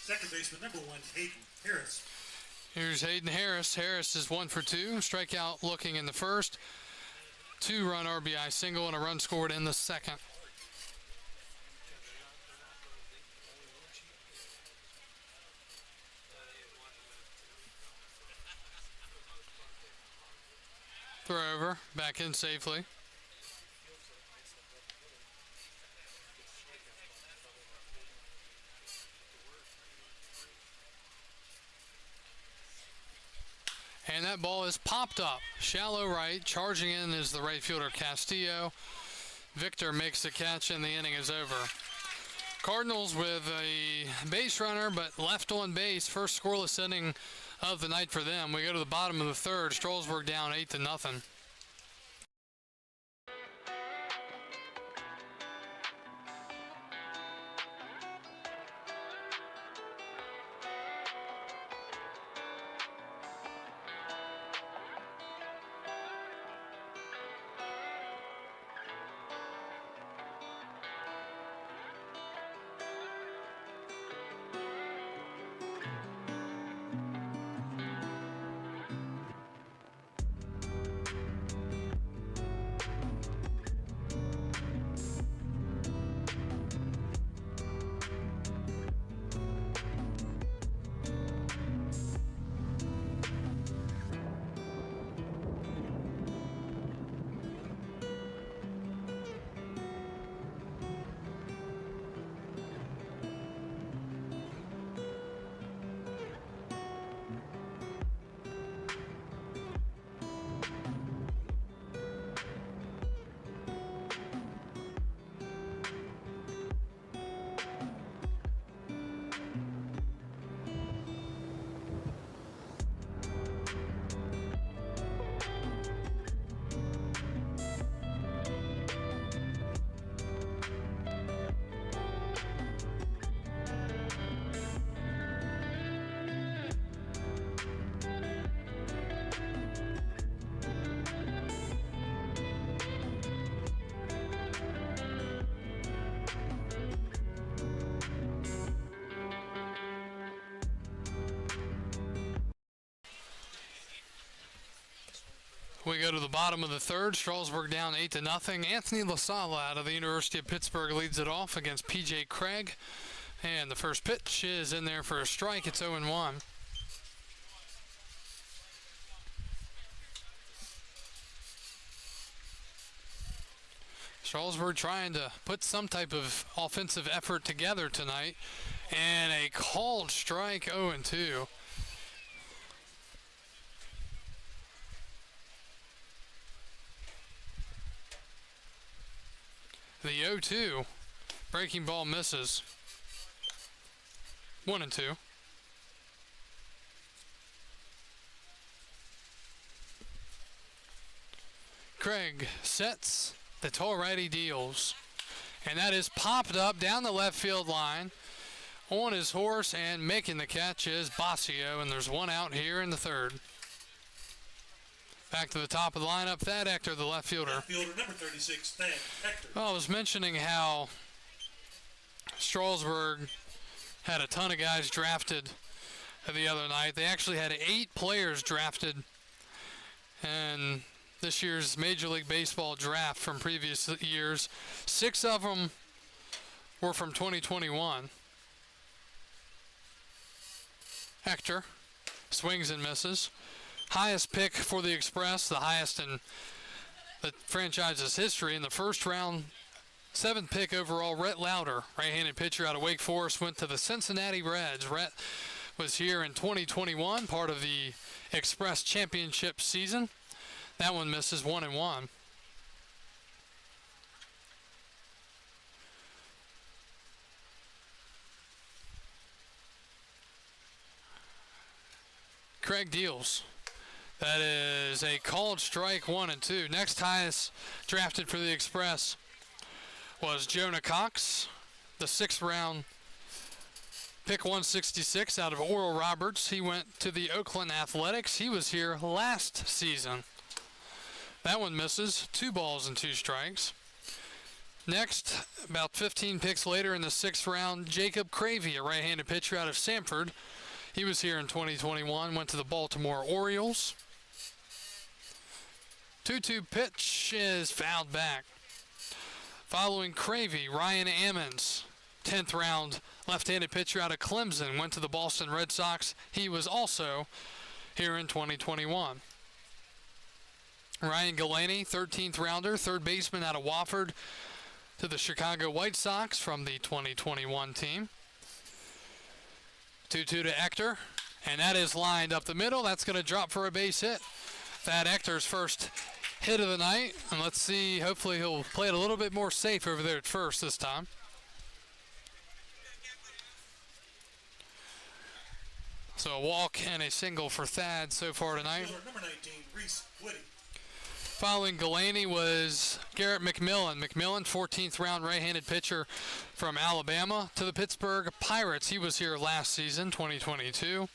Second baseman, number 1, Hayden Harris. Here's Hayden Harris. Harris is 1 for 2. Strikeout looking in the first. 2-run RBI single and a run scored in the second. Throw over, back in safely. And that ball is popped up. Shallow right, charging in is the right fielder Castillo. Victor makes the catch and the inning is over. Cardinals with a base runner, but left on base. First scoreless inning of the night for them. We go to the bottom of the third. Strasburg down 8-0. We go to the bottom of the third. Strasburg down 8-0. Anthony LaSala out of the University of Pittsburgh leads it off against P.J. Craig. And the first pitch is in there for a strike. It's 0-1. Strasburg trying to put some type of offensive effort together tonight. And a called strike, 0-2. The 0-2. Breaking ball misses. 1-2. Craig sets. The tall righty deals. And that is popped up down the left field line on his horse, and making the catch is Basio, and there's one out here in the third. Back to the top of the lineup, Thad Hector, the left fielder. Left fielder number 36, Thad Hector. Well, I was mentioning how Strasburg had a ton of guys drafted the other night. They actually had 8 players drafted in this year's Major League Baseball draft from previous years. 6 of them were from 2021. Hector swings and misses. Highest pick for the Express, the highest in the franchise's history in the first round. 7th pick overall, Rhett Lauder, right-handed pitcher out of Wake Forest, went to the Cincinnati Reds. Rhett was here in 2021, part of the Express championship season. That one misses, 1-1. Craig deals. That is a called strike, 1-2. Next highest drafted for the Express was Jonah Cox, the 6th round pick, 166 out of Oral Roberts. He went to the Oakland Athletics. He was here last season. That one misses, 2 balls and 2 strikes. Next, about 15 picks later in the 6th round, Jacob Cravey, a right-handed pitcher out of Sanford. He was here in 2021, went to the Baltimore Orioles. 2-2 pitch is fouled back. Following Cravey, Ryan Ammons, 10th round left-handed pitcher out of Clemson, went to the Boston Red Sox. He was also here in 2021. Ryan Galaney, 13th rounder, 3rd baseman out of Wofford, to the Chicago White Sox from the 2021 team. 2-2 to Hector, and that is lined up the middle. That's going to drop for a base hit. Thad Hector's first hit of the night, and let's see, hopefully he'll play it a little bit more safe over there at first this time. So a walk and a single for Thad so far tonight. Number 19, Reese Whitty. Following Galaney was Garrett McMillan. McMillan, 14th round right-handed pitcher from Alabama, to the Pittsburgh Pirates. He was here last season, 2022.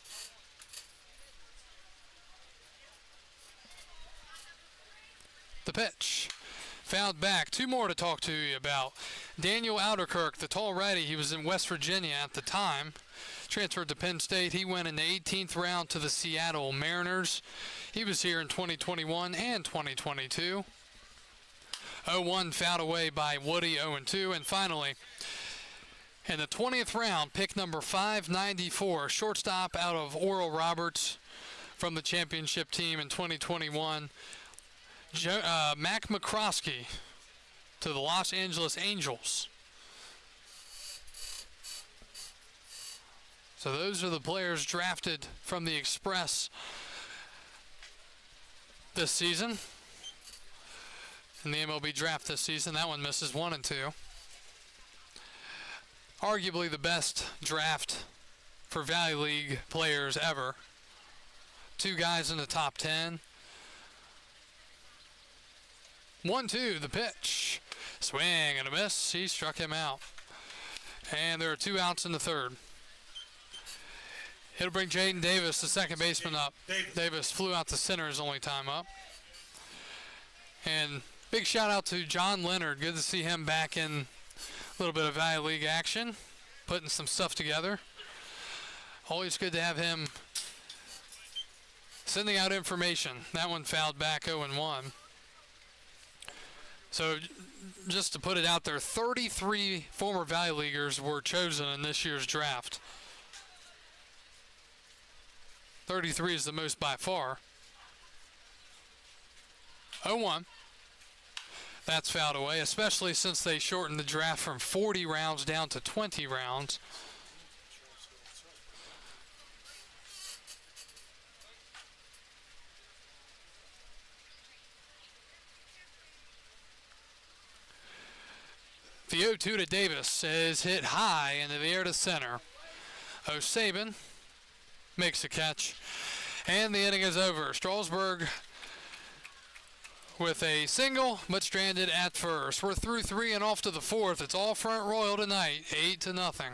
The pitch. Fouled back. 2 more to talk to you about. Daniel Ouderkirk, the tall righty. He was in West Virginia at the time. Transferred to Penn State. He went in the 18th round to the Seattle Mariners. He was here in 2021 and 2022. 0-1 fouled away by Woody, 0-2. And finally, in the 20th round, pick number 594, shortstop out of Oral Roberts from the championship team in 2021, Mac McCroskey to the Los Angeles Angels. So those are the players drafted from the Express this season. In the MLB draft this season, that one misses, 1-2. Arguably the best draft for Valley League players ever. 2 guys in the top 10. 1-2, the pitch. Swing and a miss. He struck him out. And there are 2 outs in the third. It'll bring Jaden Davis, the second baseman, up. Davis flew out to center his only time up. And big shout out to John Leonard. Good to see him back in a little bit of Valley League action, putting some stuff together. Always good to have him Sending out information. That one fouled back 0-1. So just to put it out there, 33 former Valley Leaguers were chosen in this year's draft. 33 is the most by far. 0-1. That's fouled away, especially since they shortened the draft from 40 rounds down to 20 rounds. The 0-2 to Davis is hit high into the air to center. O'Saban makes a catch, and the inning is over. Strasburg with a single, but stranded at first. We're through 3 and off to the 4th. It's all Front Royal tonight, 8-0.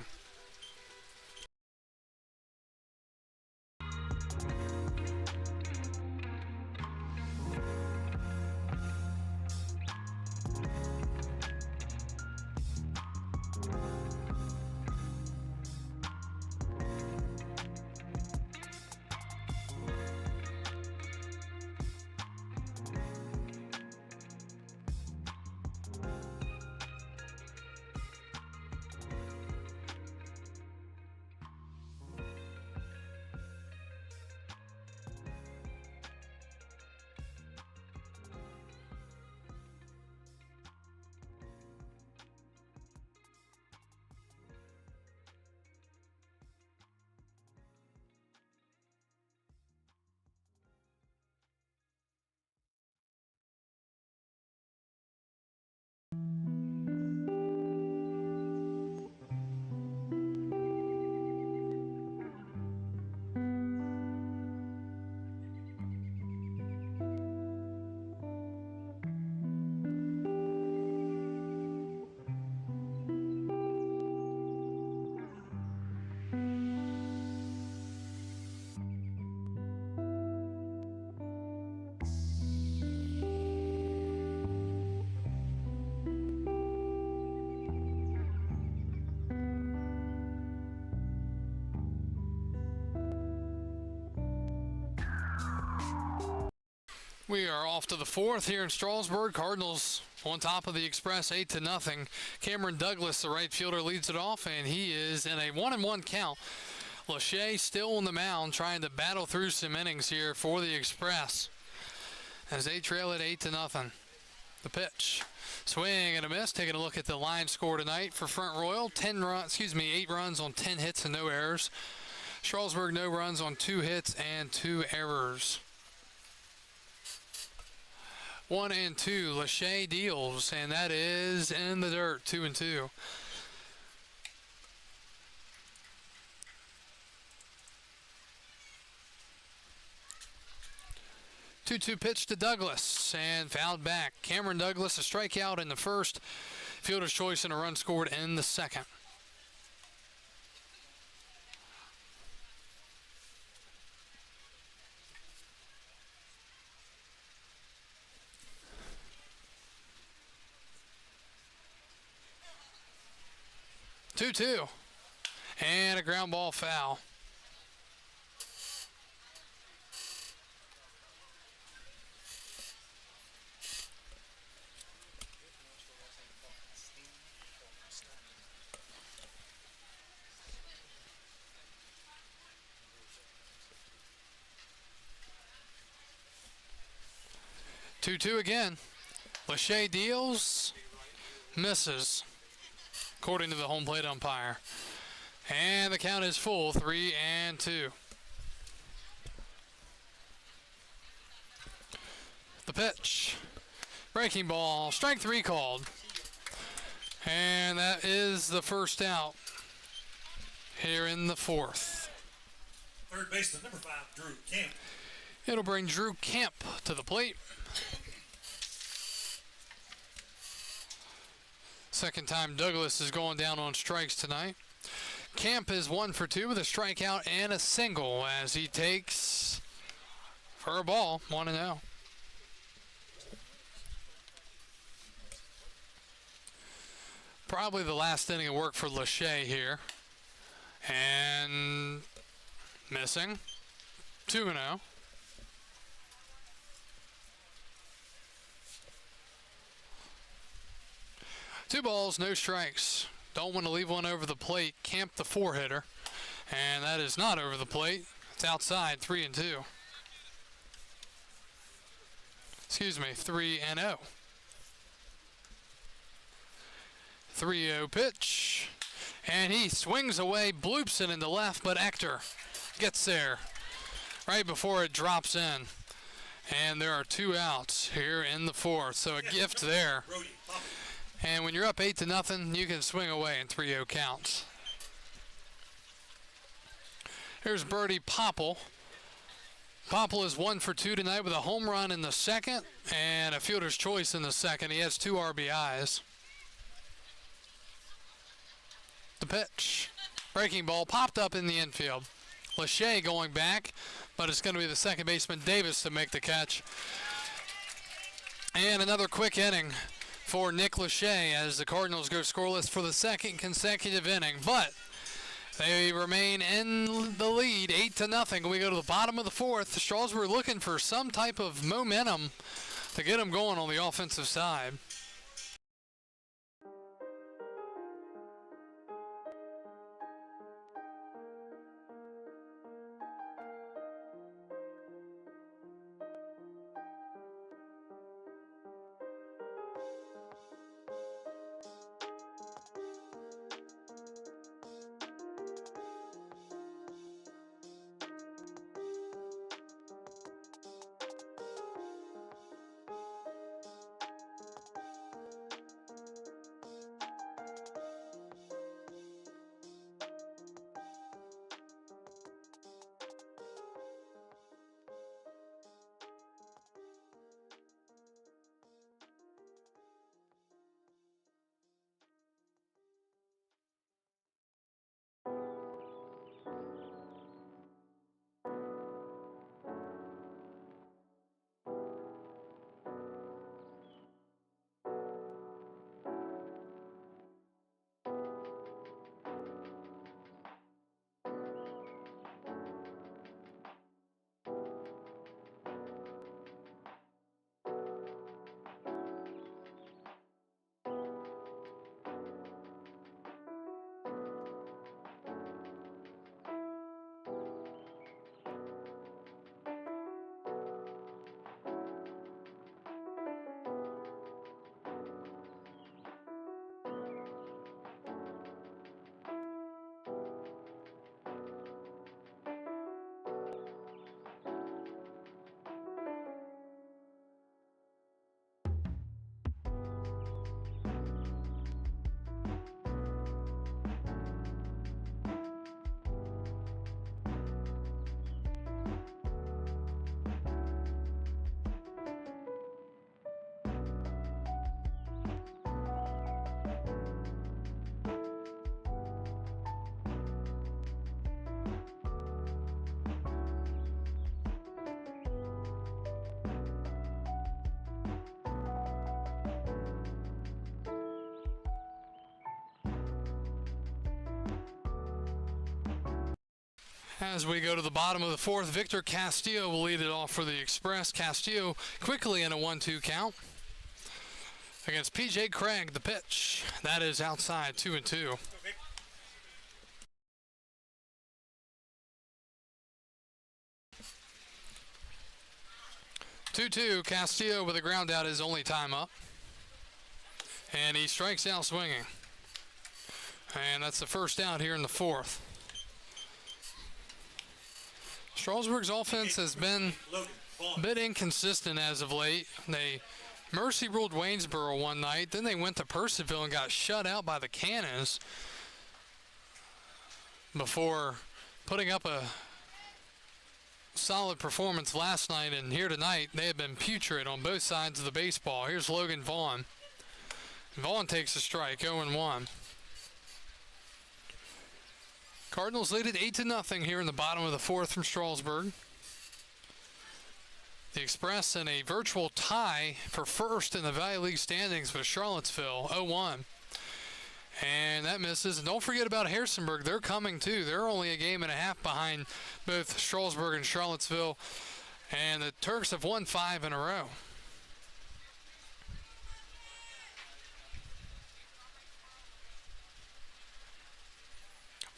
We are off to the 4th here in Strasburg. Cardinals on top of the Express, 8-0. Cameron Douglas, the right fielder, leads it off, and he is in a 1-1 count. Lachey still on the mound, trying to battle through some innings here for the Express, as they trail at 8-0. The pitch, swing and a miss. Taking a look at the line score tonight for Front Royal: 8 runs on 10 hits and no errors. Strasburg, no runs on 2 hits and 2 errors. 1-2, Lachey deals, and that is in the dirt, 2-2. Two-two pitch to Douglas, and fouled back. Cameron Douglas, a strikeout in the first, fielder's choice and a run scored in the second. Two-two, and a ground ball foul. Two-two again. Lachey deals, misses, according to the home plate umpire. And the count is full, 3-2. The pitch, breaking ball, strike 3 called. And that is the first out here in the 4th. Third baseman, number 5, Drew Camp. It'll bring Drew Camp to the plate. Second time Douglas is going down on strikes tonight. Camp is 1 for 2 with a strikeout and a single as he takes for a ball, 1-0. Probably the last inning of work for Lachey here. And missing, 2-0. 2 balls, no strikes. Don't want to leave one over the plate. Camp the 4-hitter. And that is not over the plate. It's outside, 3-2. Excuse me, 3-0. 3-0 pitch. And he swings away, bloops it into left, but Ector gets there right before it drops in. And there are 2 outs here in the 4th. So a gift there. And when you're up 8-0, you can swing away in 3-0 counts. Here's Birdie Popple. Popple is 1 for 2 tonight with a home run in the 2nd and a fielder's choice in the 2nd. He has 2 RBIs. The pitch. Breaking ball popped up in the infield. Lachey going back, but it's going to be the second baseman Davis to make the catch. And another quick inning for Nick Lachey as the Cardinals go scoreless for the 2nd consecutive inning. But they remain in the lead, 8-0. We go to the bottom of the 4th. Strasburg looking for some type of momentum to get them going on the offensive side. As we go to the bottom of the 4th, Victor Castillo will lead it off for the Express. Castillo quickly in a 1-2 count against P.J. Craig, the pitch. That is outside, 2-2. 2-2, Castillo with a ground out his only time up. And he strikes out swinging. And that's the first out here in the 4th. Strasburg's offense has been a bit inconsistent as of late. They mercy ruled Waynesboro one night, then they went to Percival and got shut out by the Cannons before putting up a solid performance last night. And here tonight, they have been putrid on both sides of the baseball. Here's Logan Vaughn. Vaughn takes a strike, 0-1. Cardinals lead it 8-0 here in the bottom of the 4th from Strasburg. The Express in a virtual tie for first in the Valley League standings with Charlottesville, 0-1. And that misses. And don't forget about Harrisonburg. They're coming too. They're only a game and a half behind both Strasburg and Charlottesville. And the Turks have won 5 in a row.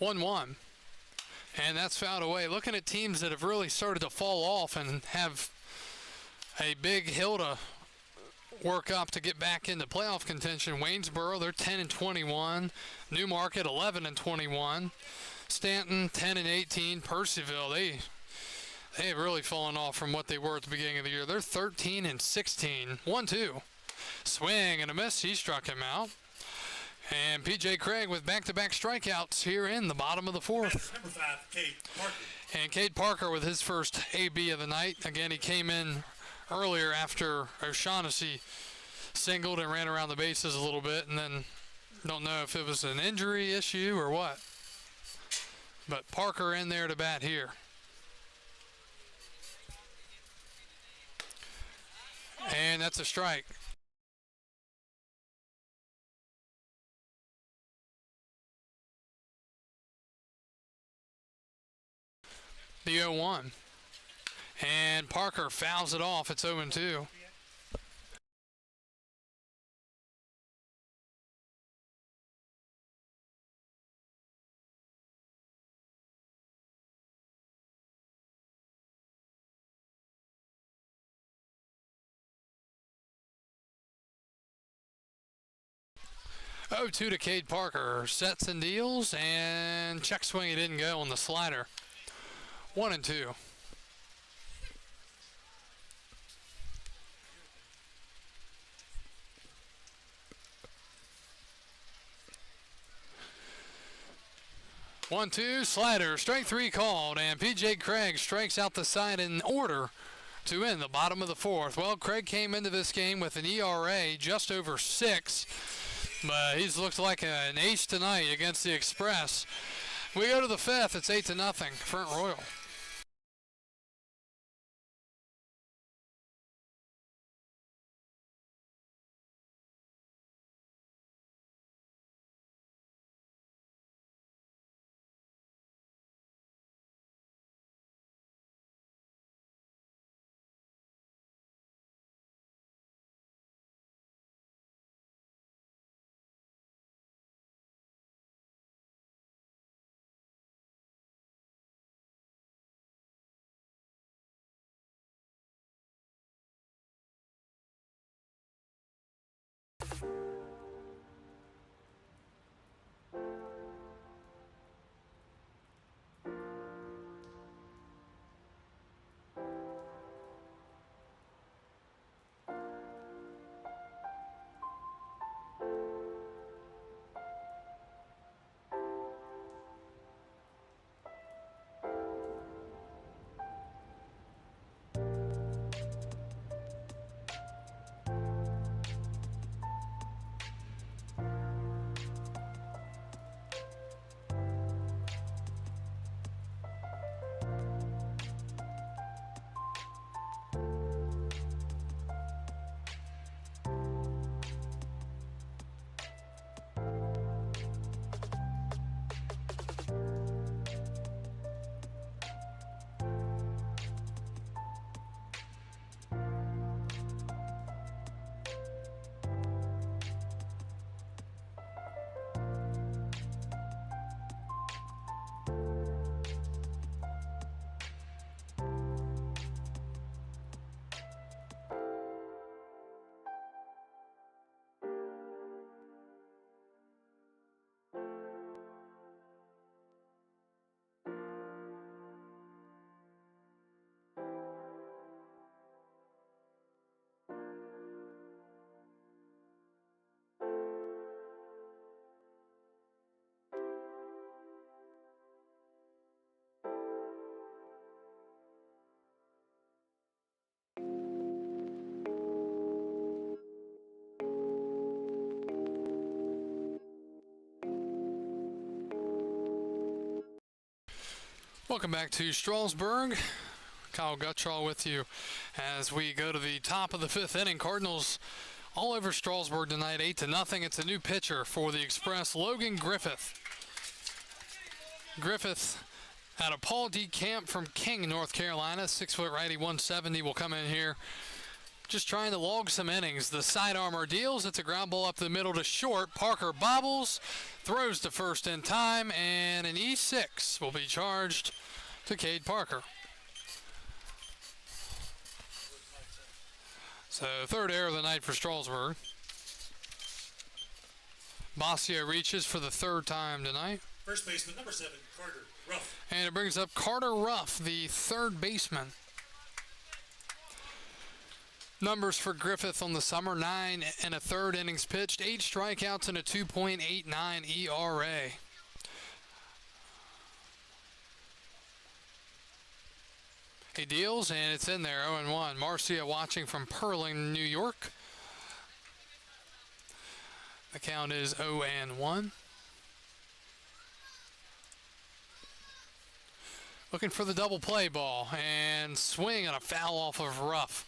1-1. And that's fouled away. Looking at teams that have really started to fall off and have a big hill to work up to get back into playoff contention. Waynesboro, they're 10-21. Newmarket, 11-21. Stanton, 10-18. Percyville, they have really fallen off from what they were at the beginning of the year. They're 13-16. 1-2. Swing and a miss. He struck him out. And P.J. Craig with back-to-back strikeouts here in the bottom of the fourth. Number 5, Cade Parker. And Cade Parker with his first AB of the night. Again, he came in earlier after O'Shaughnessy singled and ran around the bases a little bit, and then don't know if it was an injury issue or what. But Parker in there to bat here. And that's a strike. The 0-1. And Parker fouls it off. It's 0-2. Oh, 2 to Cade Parker. Sets and deals, and check swing. It didn't go on the slider. 1-2. One-two, slider, strike 3 called, and P.J. Craig strikes out the side in order to end the bottom of the fourth. Well, Craig came into this game with an ERA just over 6, but he's looked like an ace tonight against the Express. We go to the fifth. It's 8-0, Front Royal. Welcome back to Strasburg. Kyle Guttraw with you as we go to the top of the fifth inning. Cardinals all over Strasburg tonight, 8-0. It's a new pitcher for the Express, Logan Griffith. Griffith out of Paul D. Camp from King, North Carolina. 6-foot righty, 170, will come in here just trying to log some innings. The sidearmer deals. It's a ground ball up the middle to short. Parker bobbles, throws to first in time, and an E6 will be charged to Cade Parker. So third error of the night for Strasburg. Basio reaches for the third time tonight. First baseman, number 7, Carter Ruff. And it brings up Carter Ruff, the third baseman. Numbers for Griffith on the summer: 9 1/3 innings pitched, 8 strikeouts, and a 2.89 ERA. He deals, and it's in there, 0-1. Marcia watching from Pearling, New York. The count is 0-1. Looking for the double play ball, and swing and a foul off of Ruff.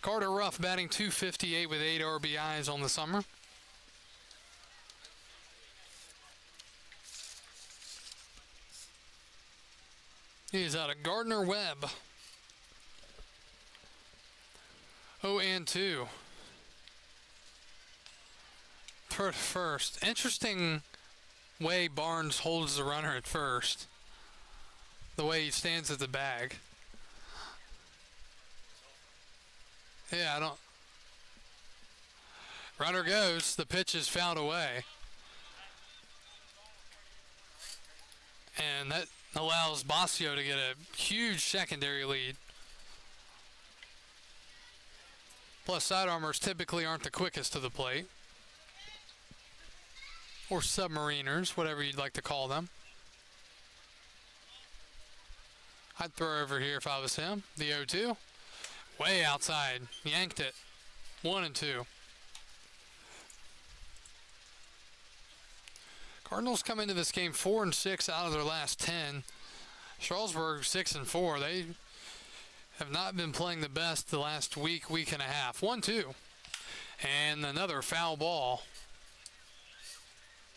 Carter Ruff batting .258 with 8 RBIs on the summer. He's out of Gardner Webb. 0-2. First. Interesting way Barnes holds the runner at first. The way he stands at the bag. Yeah, I don't. Runner goes. The pitch is fouled away. And that allows Basio to get a huge secondary lead. Plus, sidearmers typically aren't the quickest to the plate. Or submariners, whatever you'd like to call them. I'd throw over here if I was him. The 0-2. Way outside. Yanked it. 1-2. Cardinals come into this game 4-6 out of their last 10. Strasburg 6-4. They have not been playing the best the last week and a half. 1-2. And another foul ball.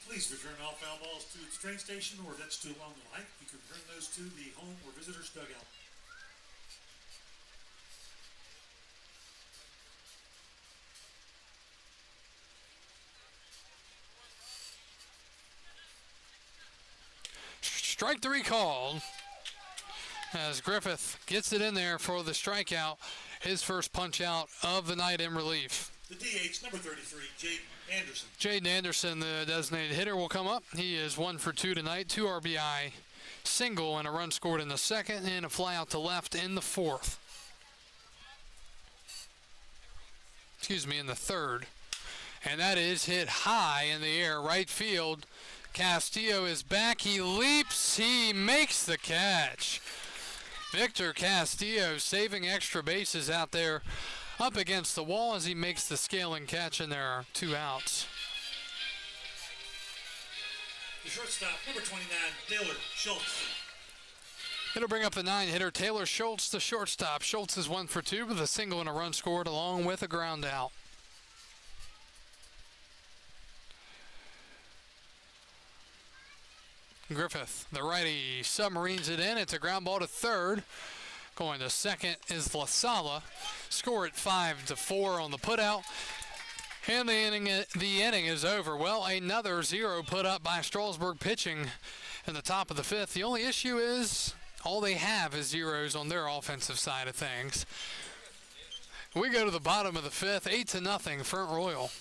Please return all foul balls to the train station, or if that's too long to hike, you can return those to the home or visitor's dugout. Strike 3 called as Griffith gets it in there for the strikeout. His first punch out of the night in relief. The DH, number 33, Jaden Anderson. Jaden Anderson, the designated hitter, will come up. He is 1 for 2 tonight. 2 RBI single and a run scored in the second, and a fly out to left in the fourth. In the third. And that is hit high in the air, right field. Castillo is back. He leaps. He makes the catch. Victor Castillo saving extra bases out there up against the wall as he makes the scaling catch, and there are 2 outs. The shortstop, number 29, Taylor Schultz. It'll bring up the 9 hitter, Taylor Schultz, the shortstop. Schultz is 1 for 2 with a single and a run scored along with a ground out. Griffith, the righty, submarines it in. It's a ground ball to third. Going to second is La Sala. Score at 5-4 on the putout. And the inning is over. Well, another 0 put up by Strasburg pitching in the top of the 5th. The only issue is all they have is zeros on their offensive side of things. We go to the bottom of the 5th, 8-0, Front Royal.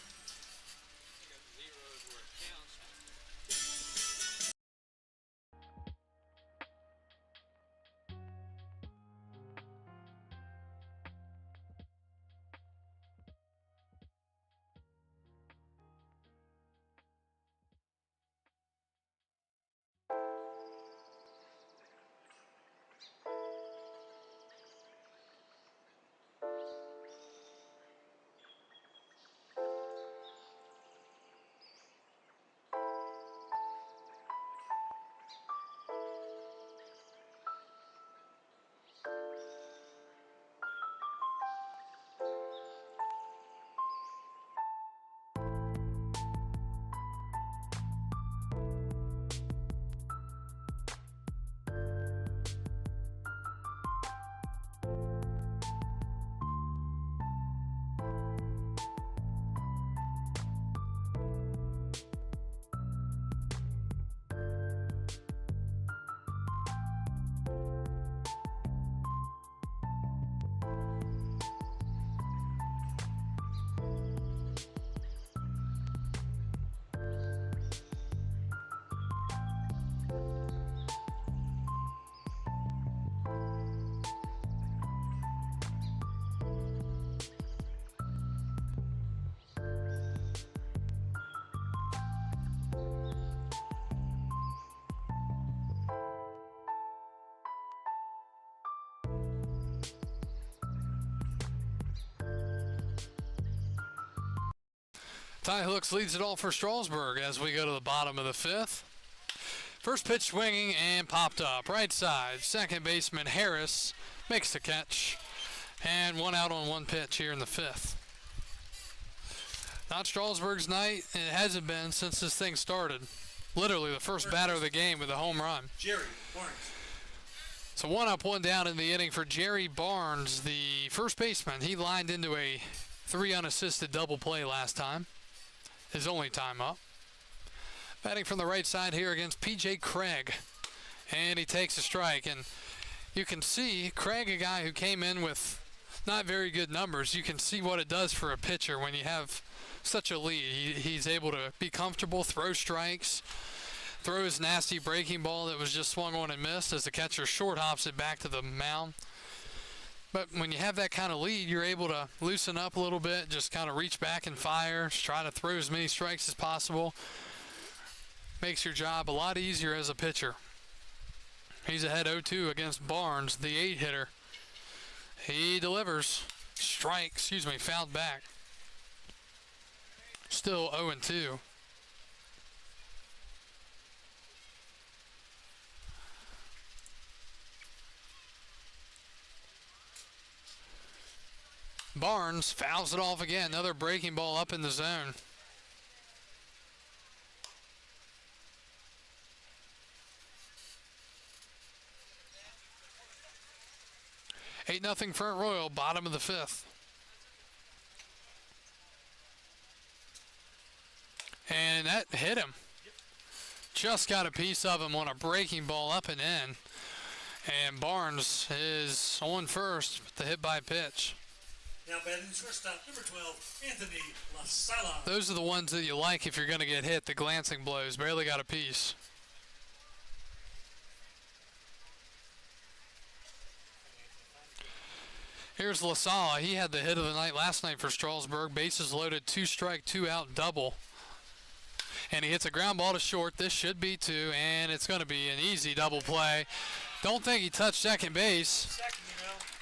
Ty Hooks leads it all for Strasburg as we go to the bottom of the fifth. First pitch swinging and popped up. Right side, second baseman Harris makes the catch. And one out on one pitch here in the fifth. Not Strasburg's night, and it hasn't been since this thing started. Literally the first batter of the game with a home run. Jerry Barnes. So one up, one down in the inning for Jerry Barnes, the first baseman. He lined into a 3 unassisted double play last time. His only time up. Batting from the right side here against P.J. Craig. And he takes a strike. And you can see Craig, a guy who came in with not very good numbers. You can see what it does for a pitcher when you have such a lead. He's able to be comfortable, throw strikes, throw his nasty breaking ball that was just swung on and missed as the catcher short hops it back to the mound. But when you have that kind of lead, you're able to loosen up a little bit, just kind of reach back and fire, try to throw as many strikes as possible. Makes your job a lot easier as a pitcher. He's ahead 0-2 against Barnes, the 8-hitter. He delivers. Fouled back. Still 0-2. Barnes fouls it off again. Another breaking ball up in the zone. Eight 0 Front Royal, bottom of the fifth. And that hit him. Just got a piece of him on a breaking ball up and in. And Barnes is on first with the hit by pitch. Now batting shortstop, number 12, Anthony La Sala. Those are the ones that you like if you're going to get hit, the glancing blows. Barely got a piece. Here's La Sala. He had the hit of the night last night for Strasburg. Bases loaded, 2 strike, 2 out double. And he hits a ground ball to short. This should be 2, and it's going to be an easy double play. Don't think he touched second base.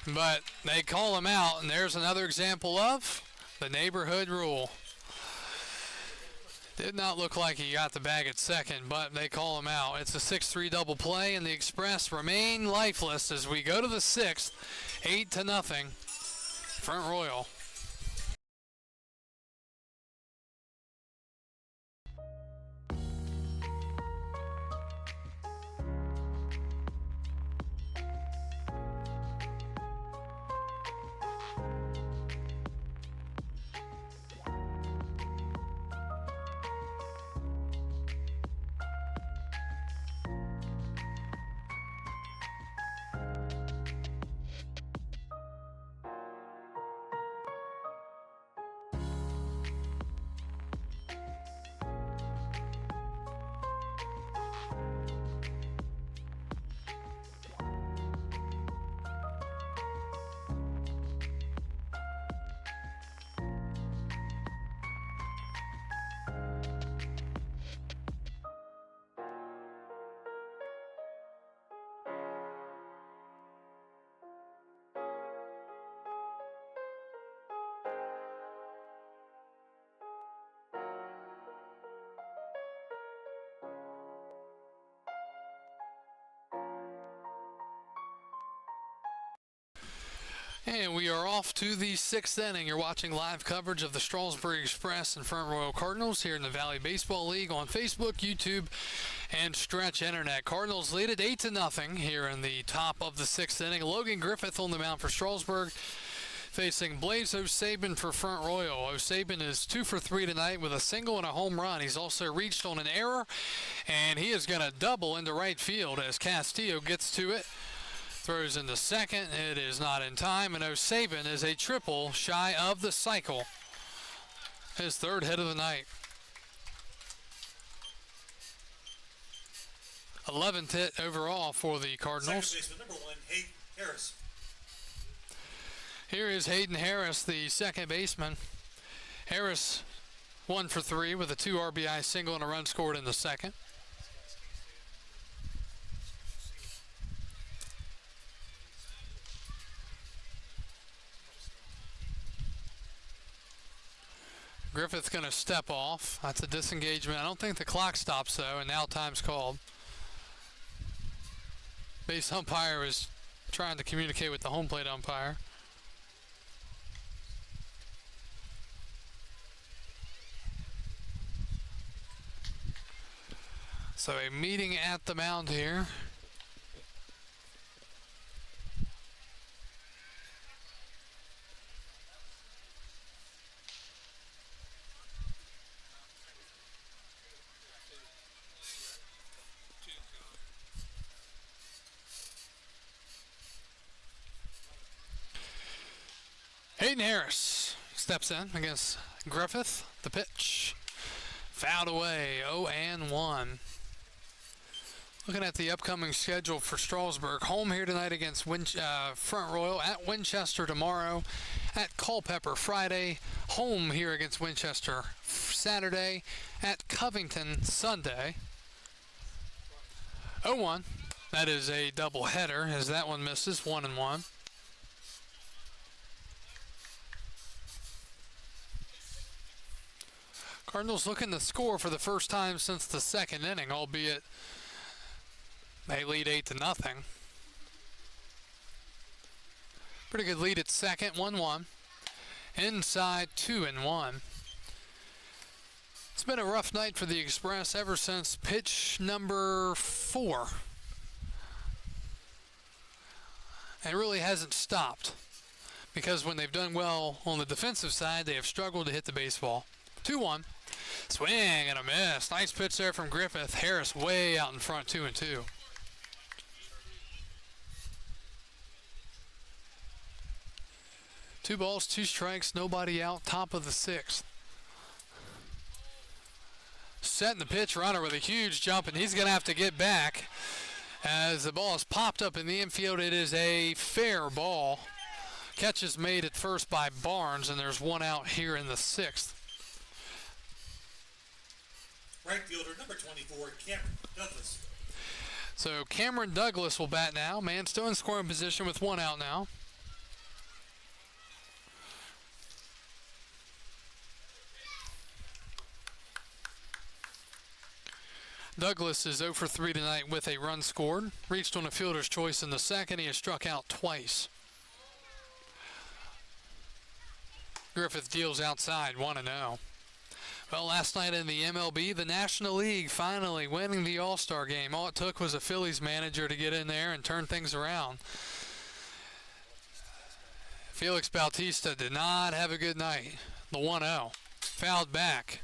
But they call him out, and there's another example of the neighborhood rule. Did not look like he got the bag at second, but they call him out. It's a 6-3 double play, and the Express remain lifeless as we go to the 6th, 8-0, Front Royal. And we are off to the 6th inning. You're watching live coverage of the Strasburg Express and Front Royal Cardinals here in the Valley Baseball League on Facebook, YouTube, and Stretch Internet. Cardinals lead it 8-0 here in the top of the 6th inning. Logan Griffith on the mound for Strasburg, facing Blaze O'Sabin for Front Royal. O'Sabin is 2 for 3 tonight with a single and a home run. He's also reached on an error, and he is going to double into right field as Castillo gets to it. Throws into second. It is not in time, and O'Sabin is a triple shy of the cycle. His 3rd hit of the night. 11th hit overall for the Cardinals. Second baseman, number 1, Hayden Harris. Here is Hayden Harris, the second baseman. Harris 1 for 3 with a 2 RBI single and a run scored in the second. Griffith's going to step off. That's a disengagement. I don't think the clock stops, though, and now time's called. Base umpire was trying to communicate with the home plate umpire. So a meeting at the mound here. Hayden Harris steps in against Griffith. The pitch. Fouled away, 0-1. Looking at the upcoming schedule for Strasburg. Home here tonight against Front Royal. At Winchester tomorrow. At Culpeper Friday. Home here against Winchester Saturday. At Covington Sunday. 0-1. That is a double header as that one misses. 1-1. Cardinals looking to score for the first time since the second inning, albeit they lead 8-0. Pretty good lead at second, 1-1. Inside 2-1. It's been a rough night for the Express ever since pitch number 4. It really hasn't stopped because when they've done well on the defensive side, they have struggled to hit the baseball. 2-1. Swing and a miss. Nice pitch there from Griffith. Harris way out in front, 2-2. Two balls, 2 strikes, nobody out, top of the 6th. Setting the pitch runner with a huge jump, and he's going to have to get back as the ball is popped up in the infield. It is a fair ball. Catch is made at first by Barnes, and there's one out here in the 6th. Right fielder, number 24, Cameron Douglas. So Cameron Douglas will bat now. Man still in scoring position with one out now. Douglas is 0 for 3 tonight with a run scored. Reached on a fielder's choice in the second. He has struck out twice. Griffith deals outside, 1-0. Well, last night in the MLB, the National League finally winning the All-Star game. All it took was a Phillies manager to get in there and turn things around. Felix Bautista did not have a good night. The 1-0. Fouled back.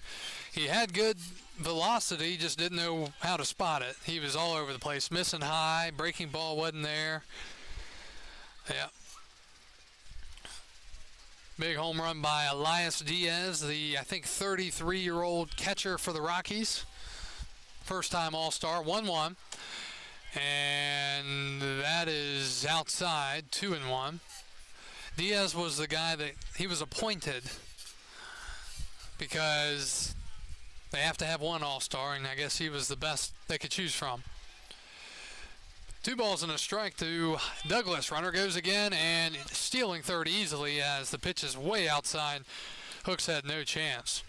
He had good velocity, just didn't know how to spot it. He was all over the place, missing high, breaking ball wasn't there. Yeah. Big home run by Elias Diaz, the, I think, 33-year-old catcher for the Rockies. First-time All-Star, 1-1. And that is outside, 2-1. Diaz was the guy that he was appointed because they have to have one All-Star, and I guess he was the best they could choose from. 2 balls and a strike to Douglas. Runner goes again and stealing third easily as the pitch is way outside. Hooks had no chance.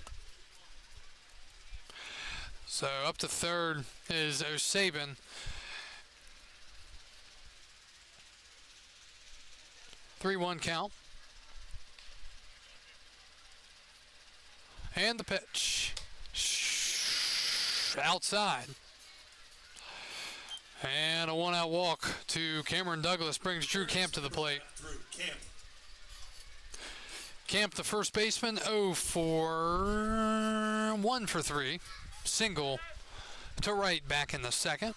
So up to third is O'Sabin. Three-one count. And the pitch. Outside. And a one-out walk to Cameron Douglas brings Drew Camp to the plate. Camp, the first baseman, 0 for 1 for 3. Single to right back in the second.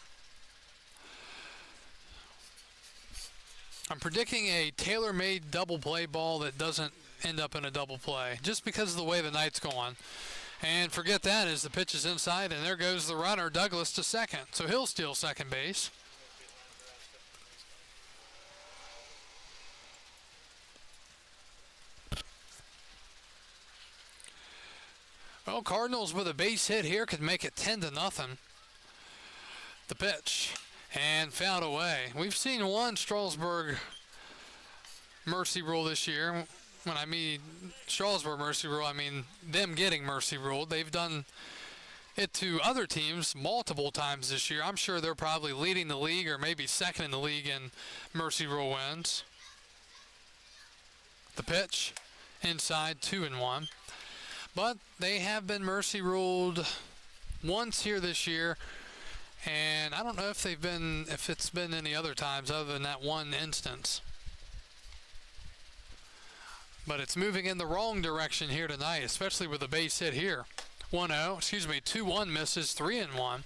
I'm predicting a tailor-made double play ball that doesn't end up in a double play just because of the way the night's going. And forget that as the pitch is inside, and there goes the runner, Douglas, to second. So he'll steal second base. Well, Cardinals with a base hit here could make it 10-0. The pitch, and fouled away. We've seen one Strasburg mercy rule this year. when I mean Strasburg mercy rule, I mean them getting mercy ruled. They've done it to other teams multiple times this year. I'm sure they're probably leading the league or maybe second in the league in mercy rule wins. The pitch inside, 2-1. But they have been mercy ruled once here this year, and I don't know if it's been any other times other than that one instance. But it's moving in the wrong direction here tonight, especially with a base hit here. 2-1 misses, 3-1.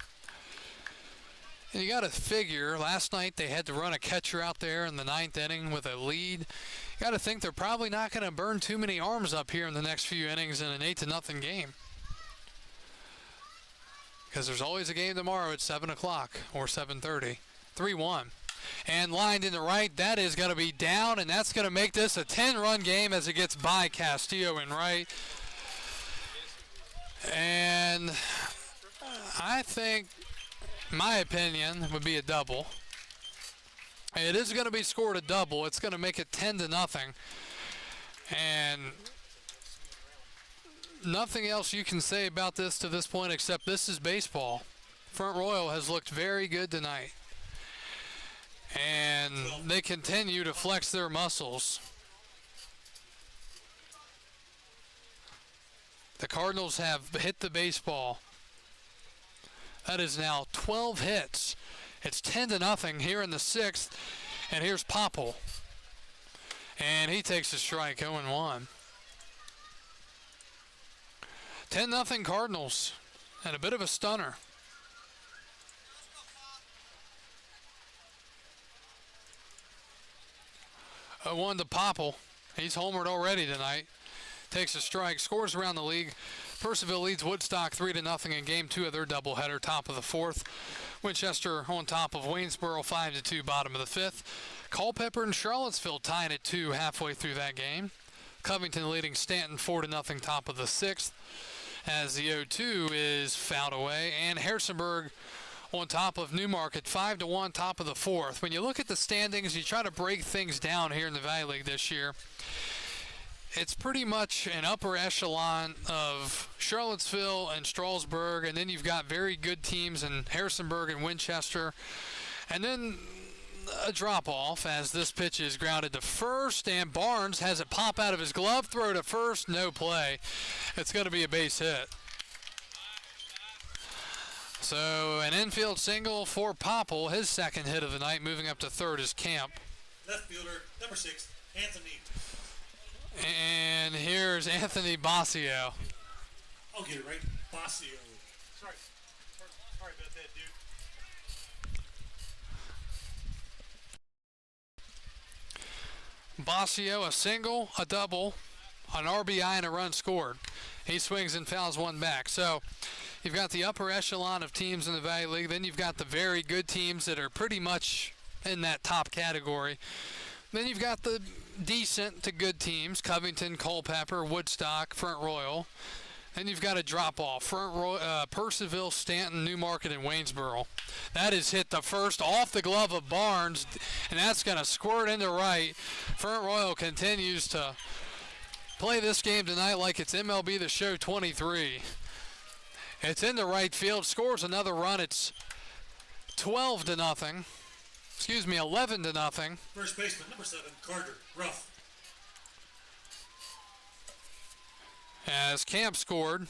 And you got to figure, last night they had to run a catcher out there in the 9th inning with a lead. You got to think they're probably not going to burn too many arms up here in the next few innings in an 8-0 game. Because there's always a game tomorrow at 7 o'clock or 7:30. 3-1. And lined in the right, that is going to be down, and that's going to make this a 10-run game as it gets by Castillo in right. And I think, my opinion, would be a double. It is going to be scored a double. It's going to make it 10-0. And nothing else you can say about this to this point except this is baseball. Front Royal has looked very good tonight. And they continue to flex their muscles. The Cardinals have hit the baseball. That is now 12 hits. It's 10-0 here in the 6th. And here's Popple. And he takes a strike, 0-1. 10-0 Cardinals. And a bit of a stunner. 0-1 to Popple. He's homered already tonight. Takes a strike, scores around the league. Purcellville leads Woodstock 3-0 in game 2 of their doubleheader, top of the 4th. Winchester on top of Waynesboro 5-2, bottom of the 5th. Culpeper and Charlottesville tied at 2 halfway through that game. Covington leading Stanton 4-0, top of the 6th, as the 0-2 is fouled away. And Harrisonburg on top of Newmarket 5-1, top of the 4th. When you look at the standings, you try to break things down here in the Valley League this year. It's pretty much an upper echelon of Charlottesville and Strasburg, and then you've got very good teams in Harrisonburg and Winchester. And then a drop-off as this pitch is grounded to first, and Barnes has it pop out of his glove, throw to first, no play. It's going to be a base hit. So an infield single for Popple, his second hit of the night. Moving up to third is Camp. Left fielder, number 6, Anthony. And here's Anthony Basio. I'll get it right. Basio. Sorry about that, dude. Basio, a single, a double, an RBI, and a run scored. He swings and fouls one back. So you've got the upper echelon of teams in the Valley League. Then you've got the very good teams that are pretty much in that top category. Then you've got the decent to good teams, Covington, Culpeper, Woodstock, Front Royal. Then you've got a drop-off, Purcellville, Stanton, Newmarket, and Waynesboro. That is hit the first off the glove of Barnes, and that's going to squirt into right. Front Royal continues to play this game tonight like it's MLB The Show 23. It's into right field, scores another run. It's 11-0. First baseman, number 7, Carter, Ruff. As Camp scored,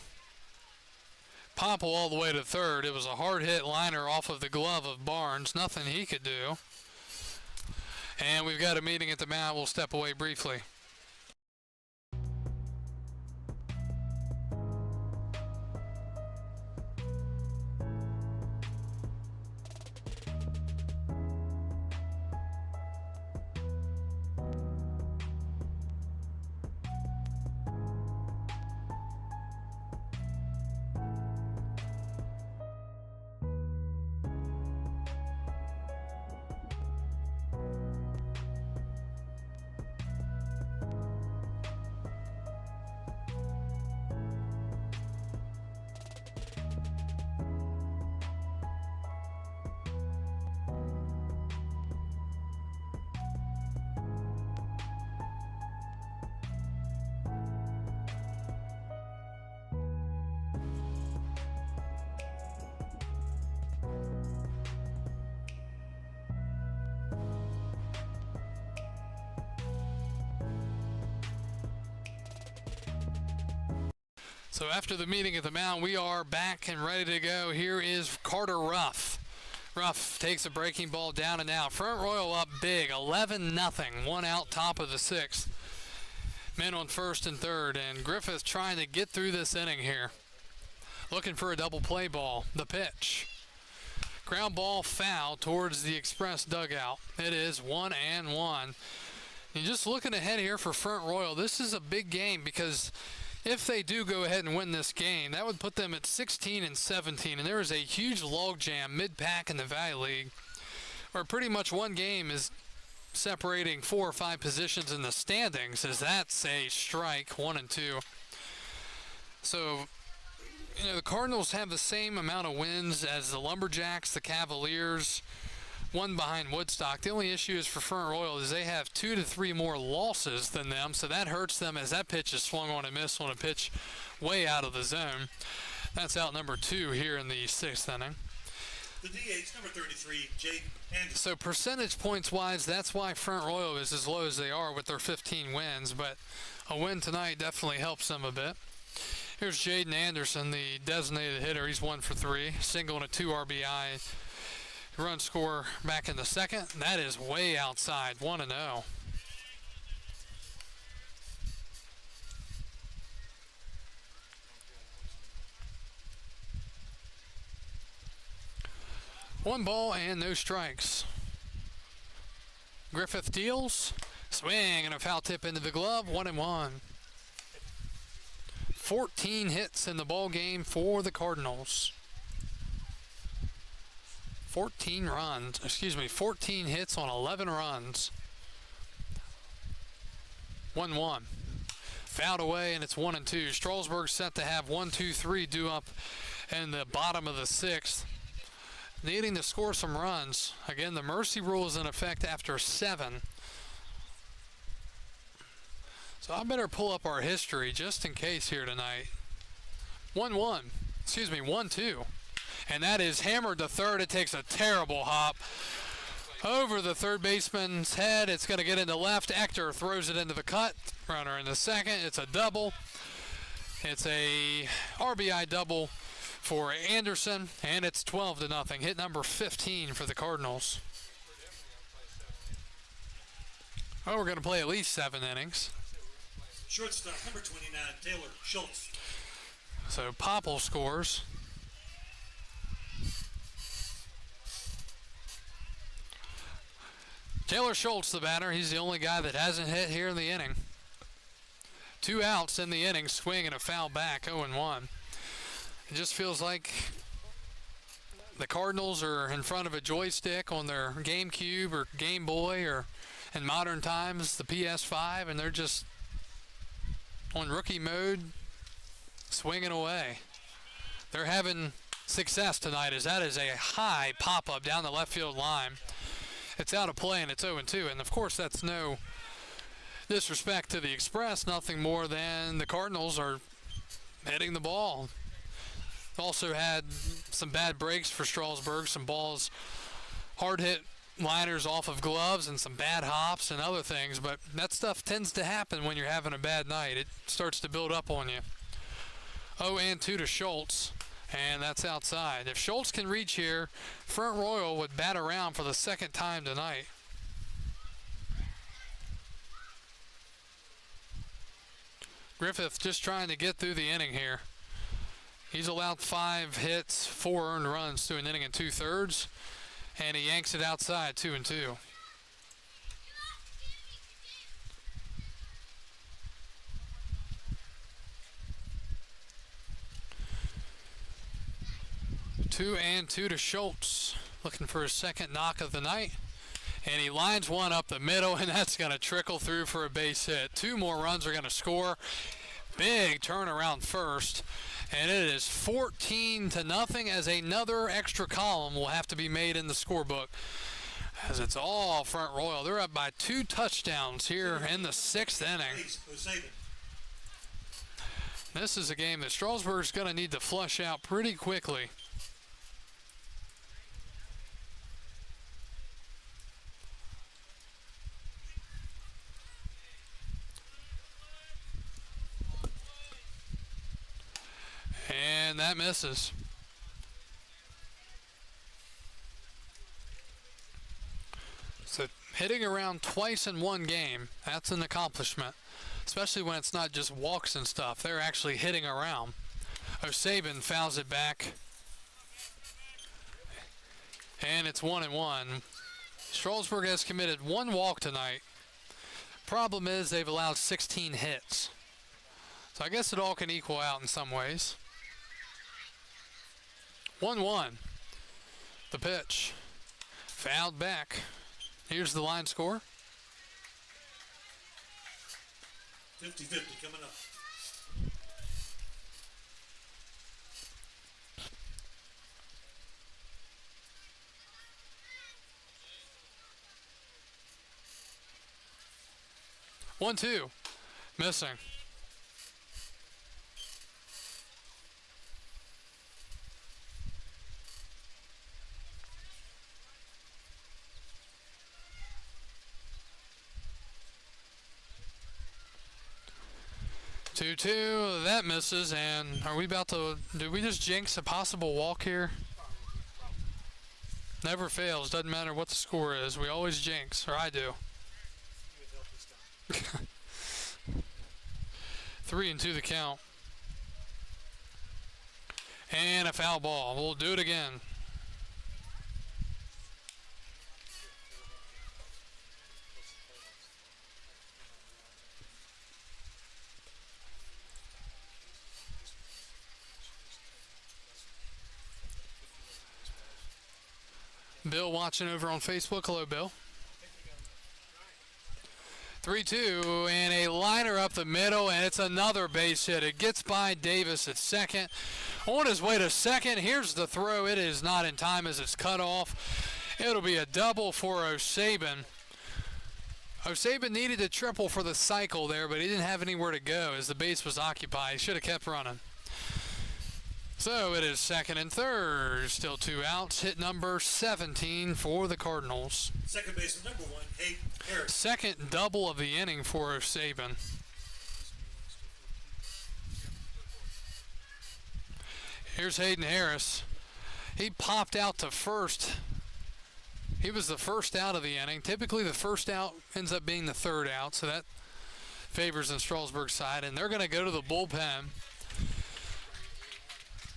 Popple all the way to third. It was a hard hit liner off of the glove of Barnes. Nothing he could do. And we've got a meeting at the mound. We'll step away briefly. So after the meeting at the mound, we are back and ready to go. Here is Carter Ruff. Ruff takes a breaking ball down and out. Front Royal up big, 11-0. One out, top of the sixth. Men on first and third, and Griffith trying to get through this inning here. Looking for a double play ball. The pitch. Ground ball foul towards the Express dugout. It is 1-1. And just looking ahead here for Front Royal, this is a big game because if they do go ahead and win this game, that would put them at 16-17. And there is a huge logjam mid-pack in the Valley League where pretty much one game is separating 4 or 5 positions in the standings, as that's a strike, 1 and 2. So, the Cardinals have the same amount of wins as the Lumberjacks, the Cavaliers, one behind Woodstock. The only issue is for Front Royal is they have 2 to 3 more losses than them, so that hurts them as that pitch is swung on and missed on a pitch way out of the zone. That's out number 2 here in the 6th inning. The DH, number 33, Jake Anderson. So percentage points wise, that's why Front Royal is as low as they are with their 15 wins, but a win tonight definitely helps them a bit. Here's Jaden Anderson, the designated hitter. He's 1 for 3, single and a 2 RBI. Run score back in the second. That is way outside, 1-0. One ball and no strikes. Griffith deals. Swing and a foul tip into the glove. 1-1. 14 hits in the ball game for the Cardinals. 14 hits on 11 runs. 1-1. Fouled away, and it's 1-2. Strasburg set to have 1-2-3 due up in the bottom of the 6th. Needing to score some runs. Again, the mercy rule is in effect after 7. So I better pull up our history just in case here tonight. 1-2. And that is hammered to third. It takes a terrible hop over the third baseman's head. It's going to get into left. Ector throws it into the cut. Runner in the second. It's a double. It's a RBI double for Anderson, and it's 12-0. Hit number 15 for the Cardinals. Well, we're going to play at least 7 innings. Shortstop, number 29, Taylor Schultz. So Popple scores. Taylor Schultz, the batter. He's the only guy that hasn't hit here in the inning. 2 outs in the inning, swing and a foul back, 0-1. It just feels like the Cardinals are in front of a joystick on their GameCube or Game Boy, or in modern times the PS5, and they're just on rookie mode, swinging away. They're having success tonight, as that is a high pop-up down the left field line. It's out of play, and it's 0-2, and of course that's no disrespect to the Express, nothing more than the Cardinals are hitting the ball. Also had some bad breaks for Strasburg, some balls, hard hit liners off of gloves and some bad hops and other things, but that stuff tends to happen when you're having a bad night. It starts to build up on you. 0-2 to Schultz, and that's outside. If Schultz can reach here, Front Royal would bat around for the second time tonight. Griffith just trying to get through the inning here. He's allowed 5 hits, 4 earned runs to an inning and 2/3, and he yanks it outside, 2-2. Two and 2 to Schultz, looking for his second knock of the night, and he lines one up the middle, and that's going to trickle through for a base hit. 2 more runs are going to score. Big turnaround first. And it is 14-0, as another extra column will have to be made in the scorebook, as it's all Front Royal. They're up by 2 touchdowns here in the 6th inning. This is a game that Strasburg's going to need to flush out pretty quickly. and that misses. So hitting around twice in one game, that's an accomplishment, especially when it's not just walks and stuff. They're actually hitting around. O'Sabin fouls it back, and it's 1-1. Strasburg has committed one walk tonight. Problem is they've allowed 16 hits. So I guess it all can equal out in some ways. 1-1. The pitch. Fouled back. Here's the line score. 50-50 coming up. One, two. Missing. Two, that misses, and are we about to, did we just jinx a possible walk here? Never fails, doesn't matter what the score is, we always jinx, or I do. 3-2 the count. And a foul ball, we'll do it again. Bill watching over on Facebook. Hello, Bill. 3-2, and a liner up the middle, and it's another base hit. It gets by Davis at second. On his way to second, here's the throw. It is not in time as it's cut off. It'll be a double for O'Sabin. O'Sabin needed a triple for the cycle there, but he didn't have anywhere to go as the base was occupied. He should have kept running. So it is second and third. Still 2 outs. Hit number 17 for the Cardinals. Second baseman number 1, Hayden Harris. Second double of the inning for O'Sabin. Here's Hayden Harris. He popped out to first. He was the first out of the inning. Typically the first out ends up being the third out, so that favors the Strasburg side. And they're going to go to the bullpen.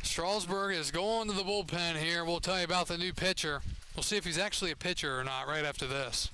Strasburg is going to the bullpen here. We'll tell you about the new pitcher. We'll see if he's actually a pitcher or not right after this.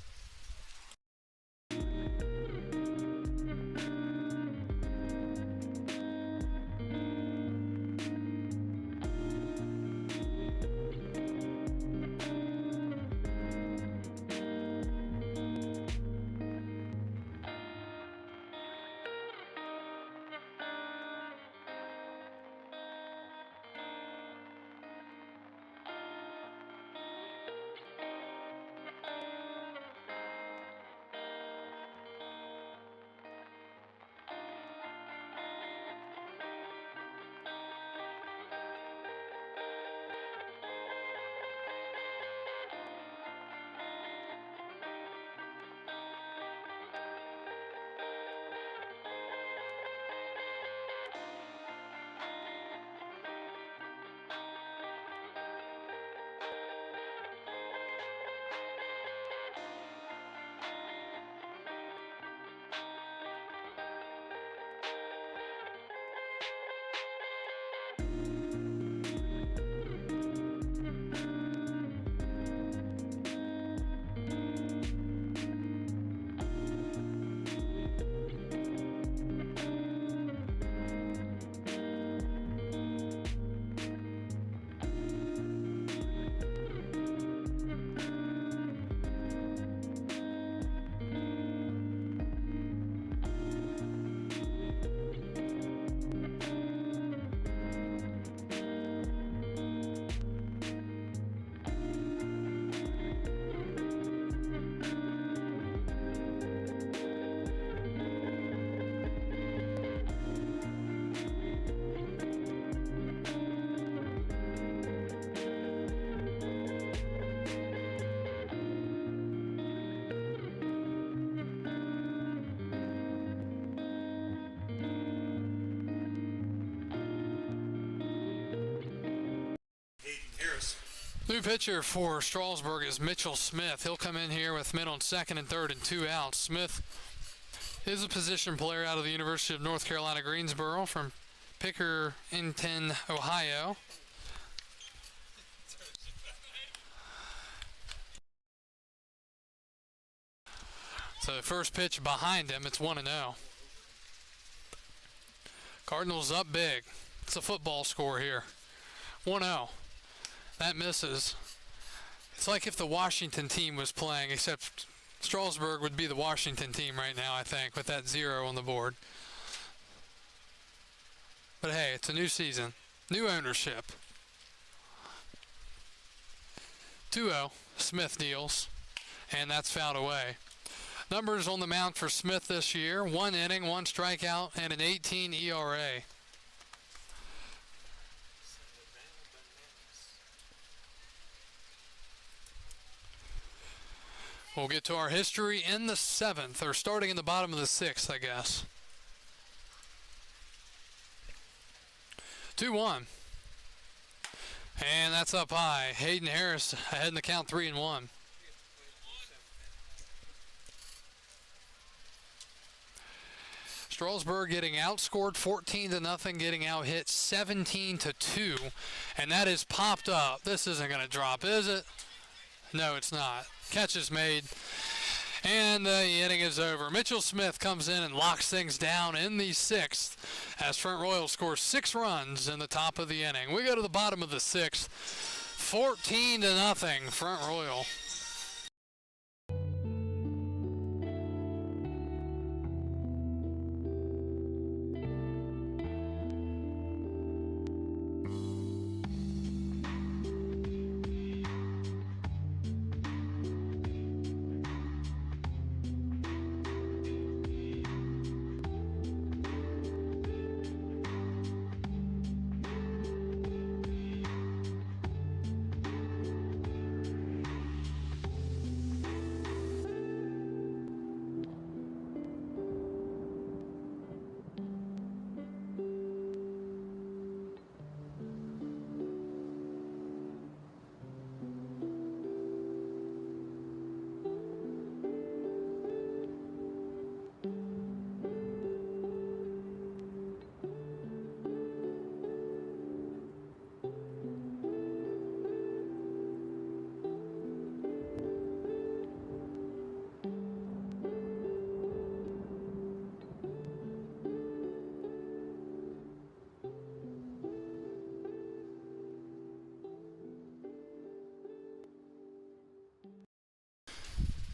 New pitcher for Strasburg is Mitchell Smith. He'll come in here with men on second and third and 2 outs. Smith is a position player out of the University of North Carolina, Greensboro, from Pickerington, Ohio. So first pitch behind him, it's 1-0. Cardinals up big. It's a football score here. 1-0. That misses. It's like if the Washington team was playing, except Strasburg would be the Washington team right now, I think, with that 0 on the board. But hey, it's a new season, new ownership. 2-0, Smith deals, and that's fouled away. Numbers on the mound for Smith this year: 1 inning, 1 strikeout, and an 18 ERA. We'll get to our history in the 7th, or starting in the bottom of the 6th, I guess. 2-1. And that's up high. Hayden Harris ahead in the count, 3-1. Strasburg getting outscored 14-0, getting out hit 17-2, and that is popped up. This isn't going to drop, is it? No, it's not. Catch is made, and the inning is over. Mitchell Smith comes in and locks things down in the 6th as Front Royal scores 6 runs in the top of the inning. We go to the bottom of the 6th, 14-0 Front Royal.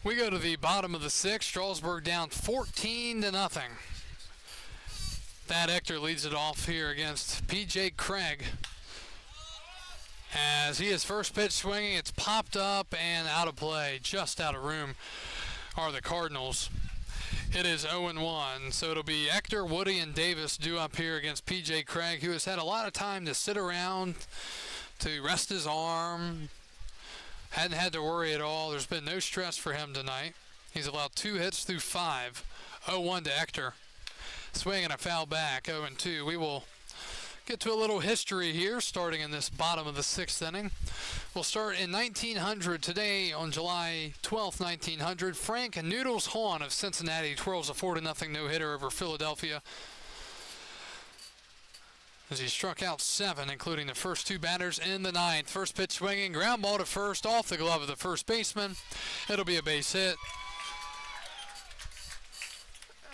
We go to the bottom of the 6th. Strasburg down 14-0. Thad Hector leads it off here against P.J. Craig. As he is first pitch swinging, it's popped up and out of play. Just out of room are the Cardinals. It is 0-1, so it'll be Hector, Woody, and Davis due up here against P.J. Craig, who has had a lot of time to sit around, to rest his arm. Hadn't had to worry at all. There's been no stress for him tonight. He's allowed 2 hits through 5. 0-1 to Hector. Swing and a foul back, 0-2. We will get to a little history here, starting in this bottom of the 6th inning. We'll start in 1900. Today, on July 12th, 1900, Frank Noodles Hahn of Cincinnati twirls a 4-0 no-hitter over Philadelphia, as he struck out 7, including the first 2 batters in the 9th. First pitch swinging, ground ball to first, off the glove of the first baseman. It'll be a base hit.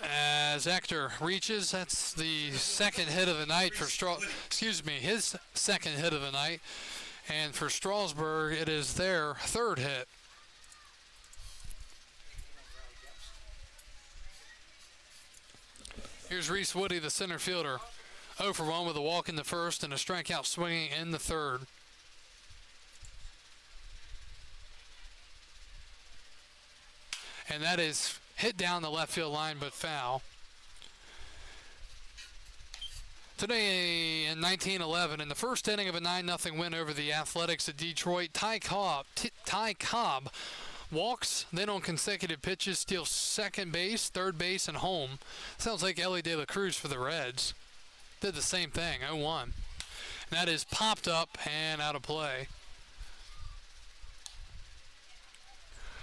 As Hector reaches, that's the second hit of the night for his second hit of the night. And for Strasburg, it is their 3rd hit. Here's Reese Woody, the center fielder. 0 for 1 with a walk in the 1st and a strikeout swinging in the 3rd. And that is hit down the left field line, but foul. Today in 1911, in the first inning of a 9-0 win over the Athletics of Detroit, Ty Cobb walks, then on consecutive pitches steals second base, third base, and home. Sounds like Ellie De La Cruz for the Reds. Did the same thing, 0-1. That is popped up and out of play.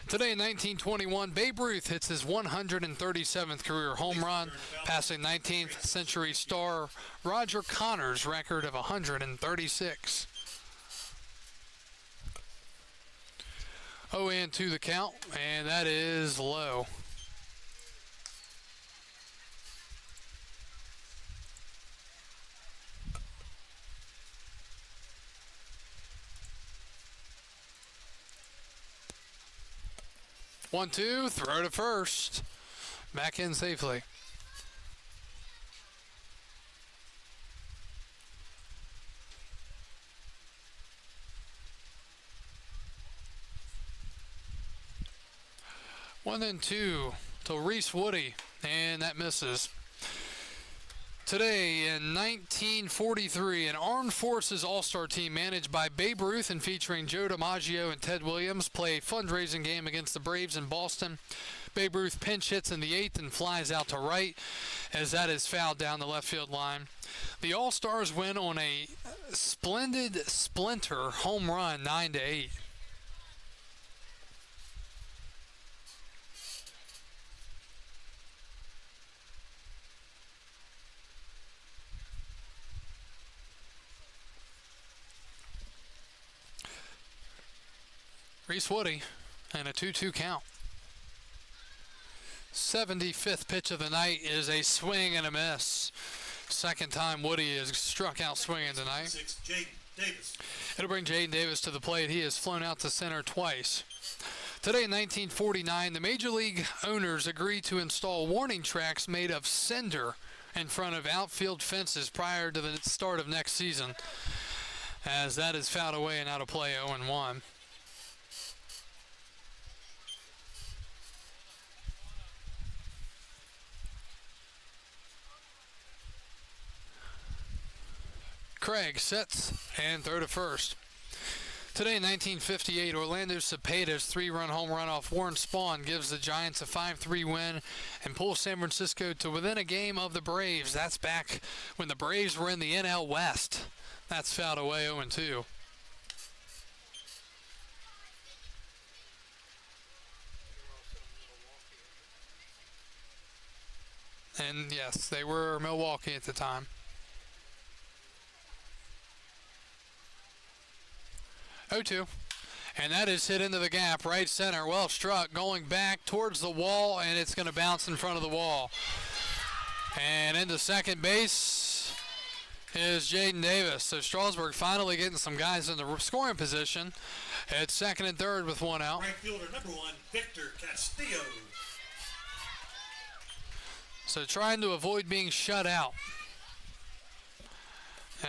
Today in 1921, Babe Ruth hits his 137th career home run, passing 19th century star Roger Connor's record of 136. 0-2 the count, and that is low. One, two, throw to first. Back in safely. One and two to Reese Woody, and that misses. Today in 1943, an Armed Forces All-Star team managed by Babe Ruth and featuring Joe DiMaggio and Ted Williams play a fundraising game against the Braves in Boston. Babe Ruth pinch hits in the 8th and flies out to right as that is fouled down the left field line. The All-Stars win on a splendid splinter home run 9-8. Reese Woody and a 2-2 count. 75th pitch of the night is a swing and a miss. Second time Woody has struck out swinging tonight. Jaden Davis. It'll bring Jaden Davis to the plate. He has flown out to center twice. Today in 1949, the Major League owners agreed to install warning tracks made of cinder in front of outfield fences prior to the start of next season, as that is fouled away and out of play 0-1. Craig sets and throw to first. Today in 1958, Orlando Cepeda's 3-run home run off Warren Spahn gives the Giants a 5-3 win and pulls San Francisco to within a game of the Braves. That's back when the Braves were in the NL West. That's fouled away 0-2. And yes, they were Milwaukee at the time. 0-2, and that is hit into the gap, right center. Well struck, going back towards the wall, and it's going to bounce in front of the wall. And into second base is Jaden Davis. So Strasburg finally getting some guys in the scoring position. It's second and third with one out. Right fielder number 1, Victor Castillo. So trying to avoid being shut out,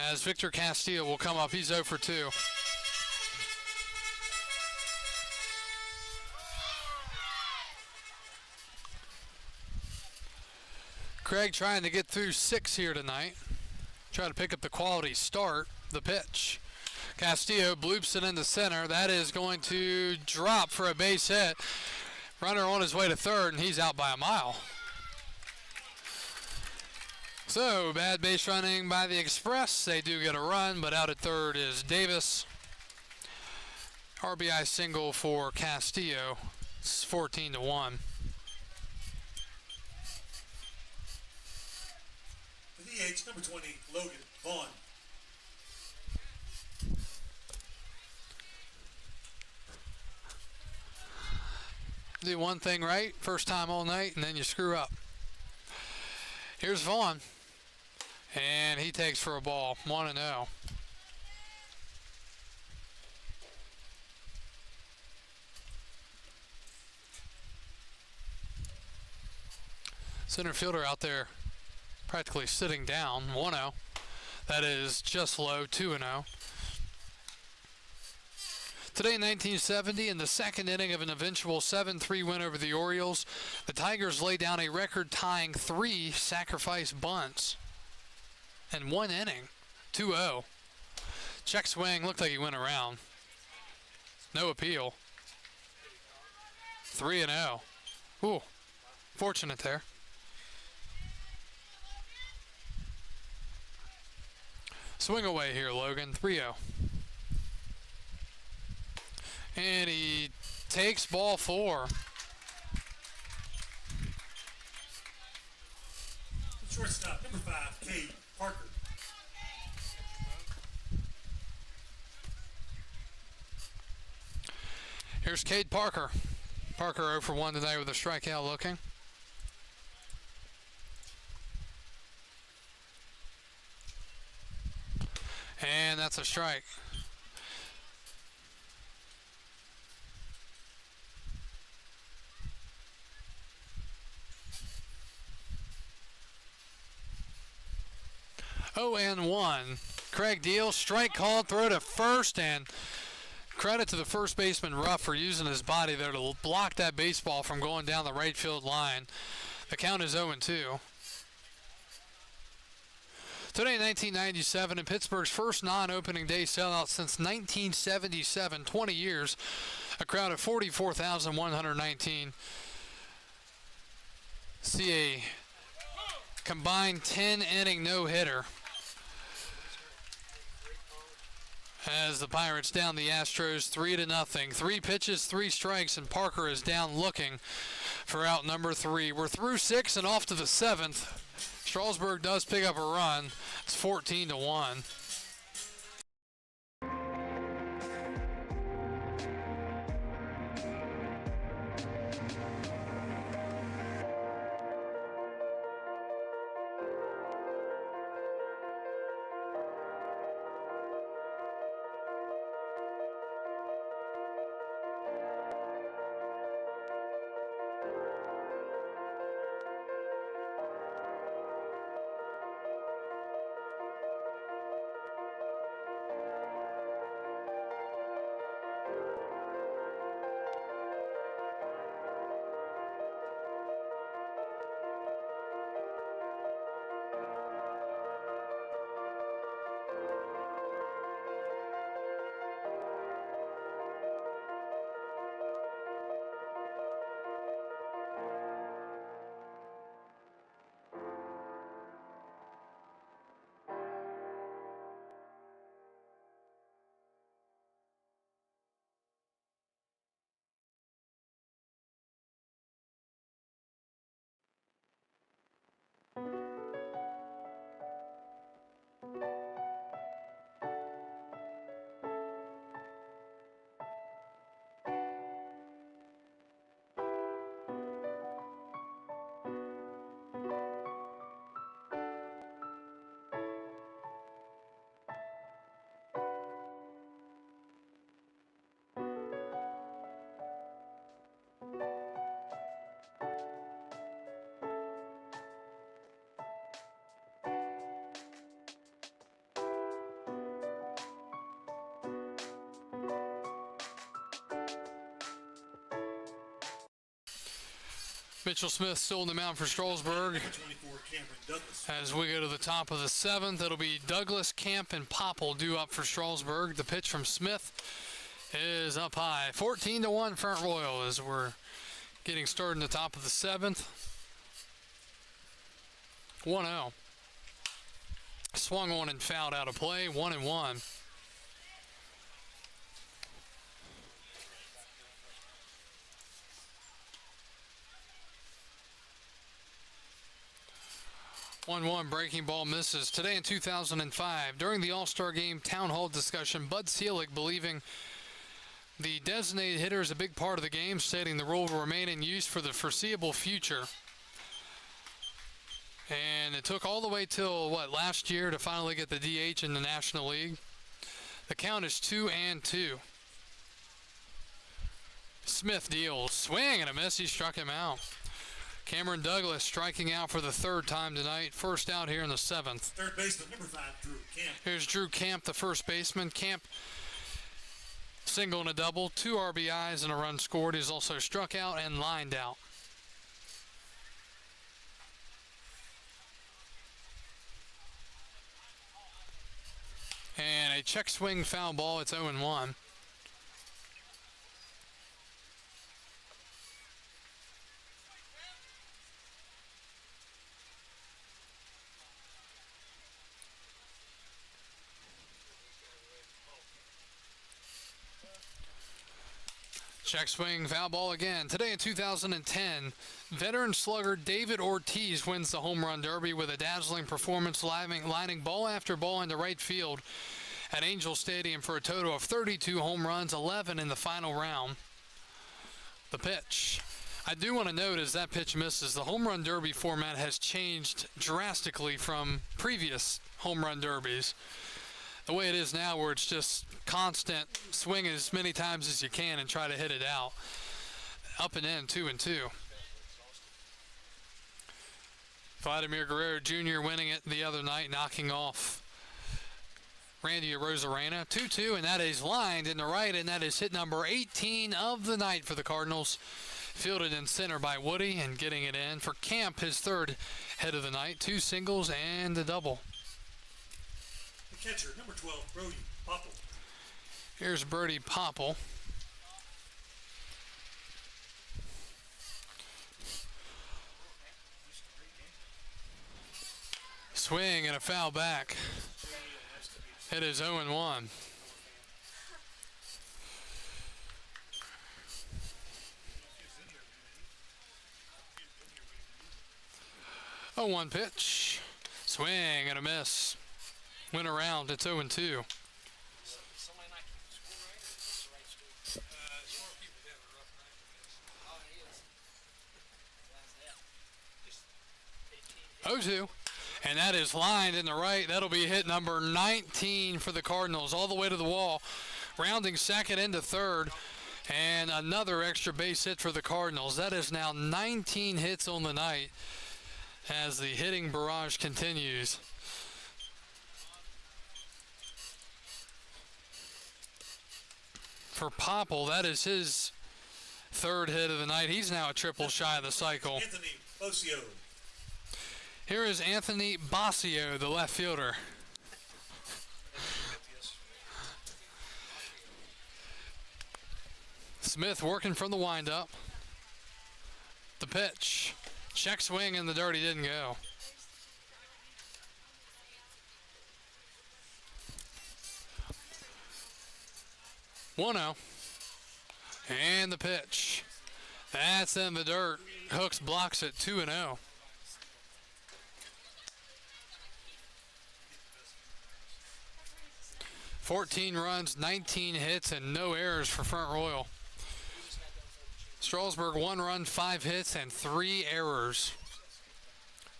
as Victor Castillo will come up. He's 0 for 2. Craig trying to get through 6 here tonight. Try to pick up the quality start. The pitch. Castillo bloops it into center. That is going to drop for a base hit. Runner on his way to third, and he's out by a mile. So, bad base running by the Express. They do get a run, but out at third is Davis. RBI single for Castillo. It's 14-1. DH number 20, Logan Vaughn. Do one thing right, first time all night, and then you screw up. Here's Vaughn, and he takes for a ball, 1-0. Center fielder out there practically sitting down, 1-0. That is just low, 2-0. Today in 1970, in the second inning of an eventual 7-3 win over the Orioles, the Tigers lay down a record-tying 3 sacrifice bunts in one inning, 2-0. Check swing, looked like he went around. No appeal. 3-0. Ooh, fortunate there. Swing away here, Logan. 3-0. And he takes ball 4. Shortstop, number 5, Cade Parker. Here's Cade Parker. Parker 0 for 1 today with a strikeout looking. And that's a strike. Oh, and 1. Craig Deal, strike called, throw to first, and credit to the first baseman Ruff for using his body there to block that baseball from going down the right field line. The count is 0-2. Today in 1997, in Pittsburgh's first non-opening day sellout since 1977, 20 years, a crowd of 44,119 see a combined 10-inning no-hitter as the Pirates down the Astros 3-0. 3 pitches, 3 strikes, and Parker is down looking for out number 3. We're through 6 and off to the 7th. Strasburg does pick up a run. It's 14-1. Mitchell Smith still in the mound for Strasburg. 24, Cameron Douglas. As we go to the top of the 7th, it'll be Douglas, Camp, and Popple due up for Strasburg. The pitch from Smith is up high. 14-1 Front Royal as we're getting started in the top of the 7th. 1-0. Swung on and fouled out of play. 1-1. Breaking ball misses. Today in 2005, during the All-Star Game Town Hall discussion, Bud Selig, believing the designated hitter is a big part of the game, stating the rule will remain in use for the foreseeable future. And it took all the way till, last year to finally get the DH in the National League. The count is 2-2. Smith deals. Swing and a miss. He struck him out. Cameron Douglas striking out for the 3rd time tonight. First out here in the 7th. Third baseman, number 5, Drew Camp. Here's Drew Camp, the first baseman. Camp, single and a double, 2 RBIs and a run scored. He's also struck out and lined out. And a check swing foul ball. It's 0-1. Check swing, foul ball again. Today in 2010, veteran slugger David Ortiz wins the home run derby with a dazzling performance, lining ball after ball into right field at Angel Stadium for a total of 32 home runs, 11 in the final round. The pitch. I do want to note as that pitch misses, the home run derby format has changed drastically from previous home run derbies. The way it is now, where it's just constant swing as many times as you can and try to hit it out. Up and in, 2-2. Vladimir Guerrero Jr. winning it the other night, knocking off Randy Arozarena. 2-2, and that is lined in the right, and that is hit number 18 of the night for the Cardinals. Fielded in center by Woody and getting it in. For Camp, his third hit of the night. 2 singles and a double. The catcher, number 12, Brody Popple. Here's Brody Popple. Swing and a foul back. It is 0-1. 0-1 pitch. Swing and a miss. Went around. It's 0-2. And that is lined in the right. That'll be hit number 19 for the Cardinals, all the way to the wall, rounding second into third, and another extra base hit for the Cardinals. That is now 19 hits on the night as the hitting barrage continues. For Popple, that is his third hit of the night. He's now a triple shy of the cycle. Anthony Bocio. Here is Anthony Bocio, the left fielder. Smith working from the windup. The pitch. Check swing and the dirty didn't go. One-0. And the pitch. That's in the dirt. Hooks blocks it. 2-0. $14 runs, 19 hits, and no errors for Front Royal. Strasburg 1 run, 5 hits, and 3 errors.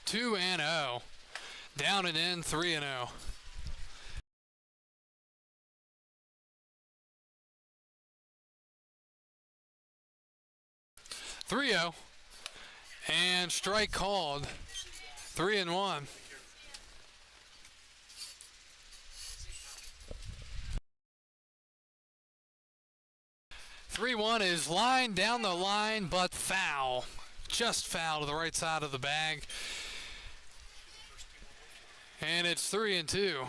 2-0. Down and in, 3-0. 3-0. And strike called. 3-1. 3-1 is lined down the line, but foul. Just foul to the right side of the bag. And it's 3-2.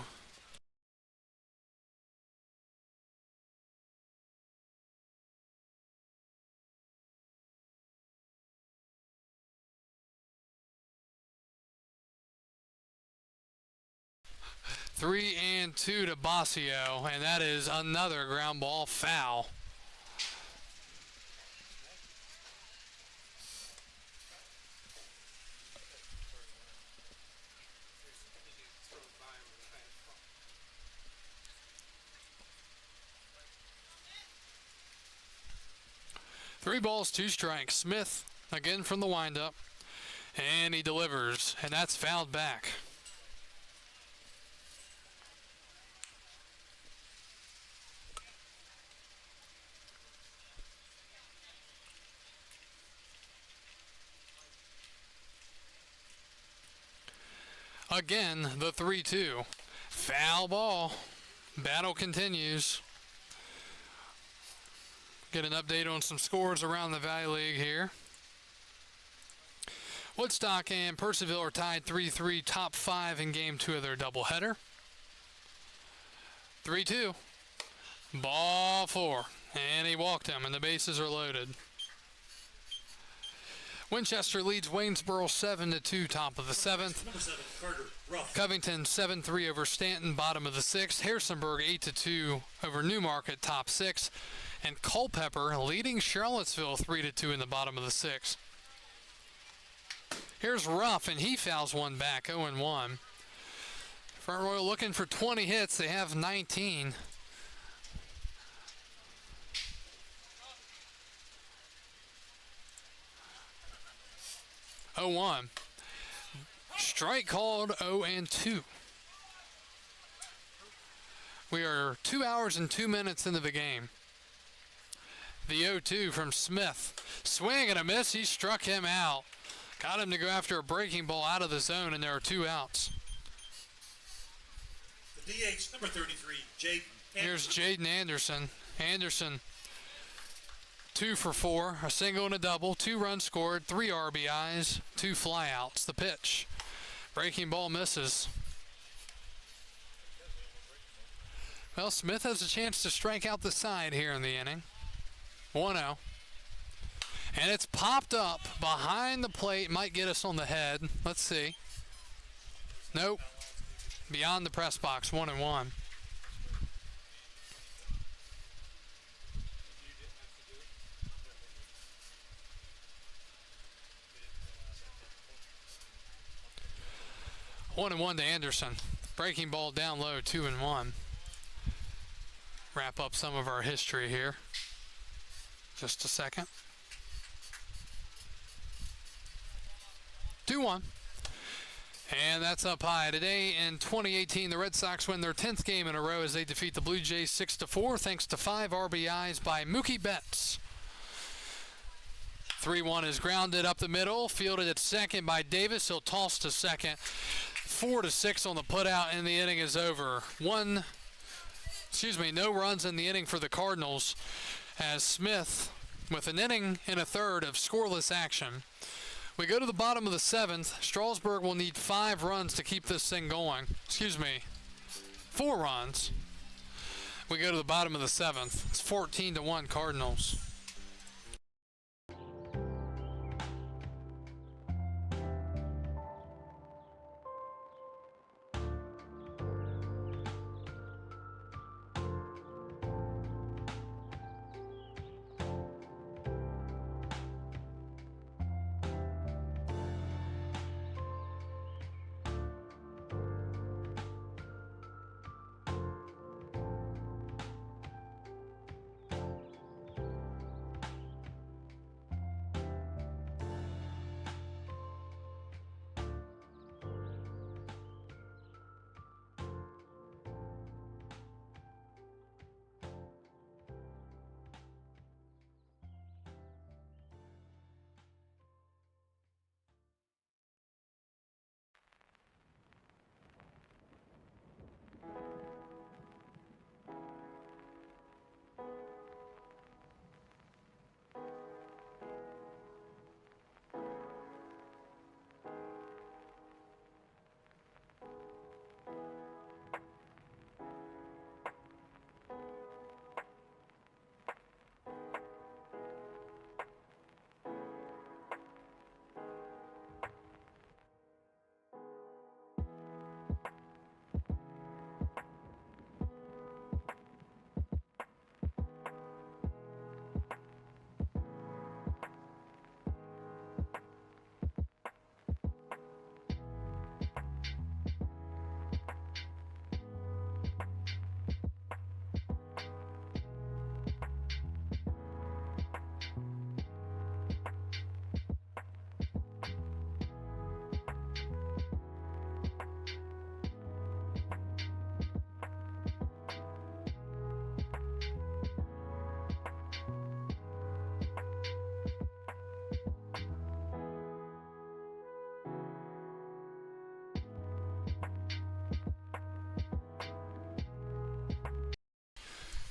Three and 2 to Bocio, and that is another ground ball foul. Three balls, 2 strikes. Smith again from the windup, and he delivers, and that's fouled back. Again, the 3-2. Foul ball. Battle continues. Get an update on some scores around the Valley League here. Woodstock and Percival are tied 3-3, top 5 in Game 2 of their doubleheader. 3-2. Ball 4. And he walked him, and the bases are loaded. Winchester leads Waynesboro 7-2, top of the 7th. Number 7, Carter Rough. Covington 7-3 over Stanton, bottom of the 6th. Harrisonburg 8-2 over Newmarket, top 6. And Culpeper leading Charlottesville 3-2 in the bottom of the 6th. Here's Ruff, and he fouls one back, 0-1. Front Royal looking for 20 hits. They have 19. Oh, 1. Strike called, 0-2. We are 2 hours and 2 minutes into the game. The 0-2 from Smith. Swing and a miss. He struck him out. Got him to go after a breaking ball out of the zone, and there are 2 outs. The DH, number 33, Jaden. Here's Jaden Anderson. Anderson, 2 for 4, a single and a double, 2 runs scored, 3 RBIs, 2 flyouts. The pitch. Breaking ball misses. Well, Smith has a chance to strike out the side here in the inning. 1-0. And it's popped up behind the plate. Might get us on the head. Let's see. Nope. Beyond the press box, 1-1. One and 1 to Anderson. Breaking ball down low, 2-1. Wrap up some of our history here. Just a second. 2-1. And that's up high. Today in 2018, the Red Sox win their 10th game in a row as they defeat the Blue Jays 6-4, thanks to 5 RBIs by Mookie Betts. 3-1 is grounded up the middle, fielded at second by Davis. He'll toss to second. 4-6 on the putout, and the inning is over. No runs in the inning for the Cardinals, as Smith, with an inning and a third of scoreless action. We go to the bottom of the 7th. Strasburg will need 5 runs to keep this thing going. 4 runs. We go to the bottom of the 7th. It's 14-1 Cardinals.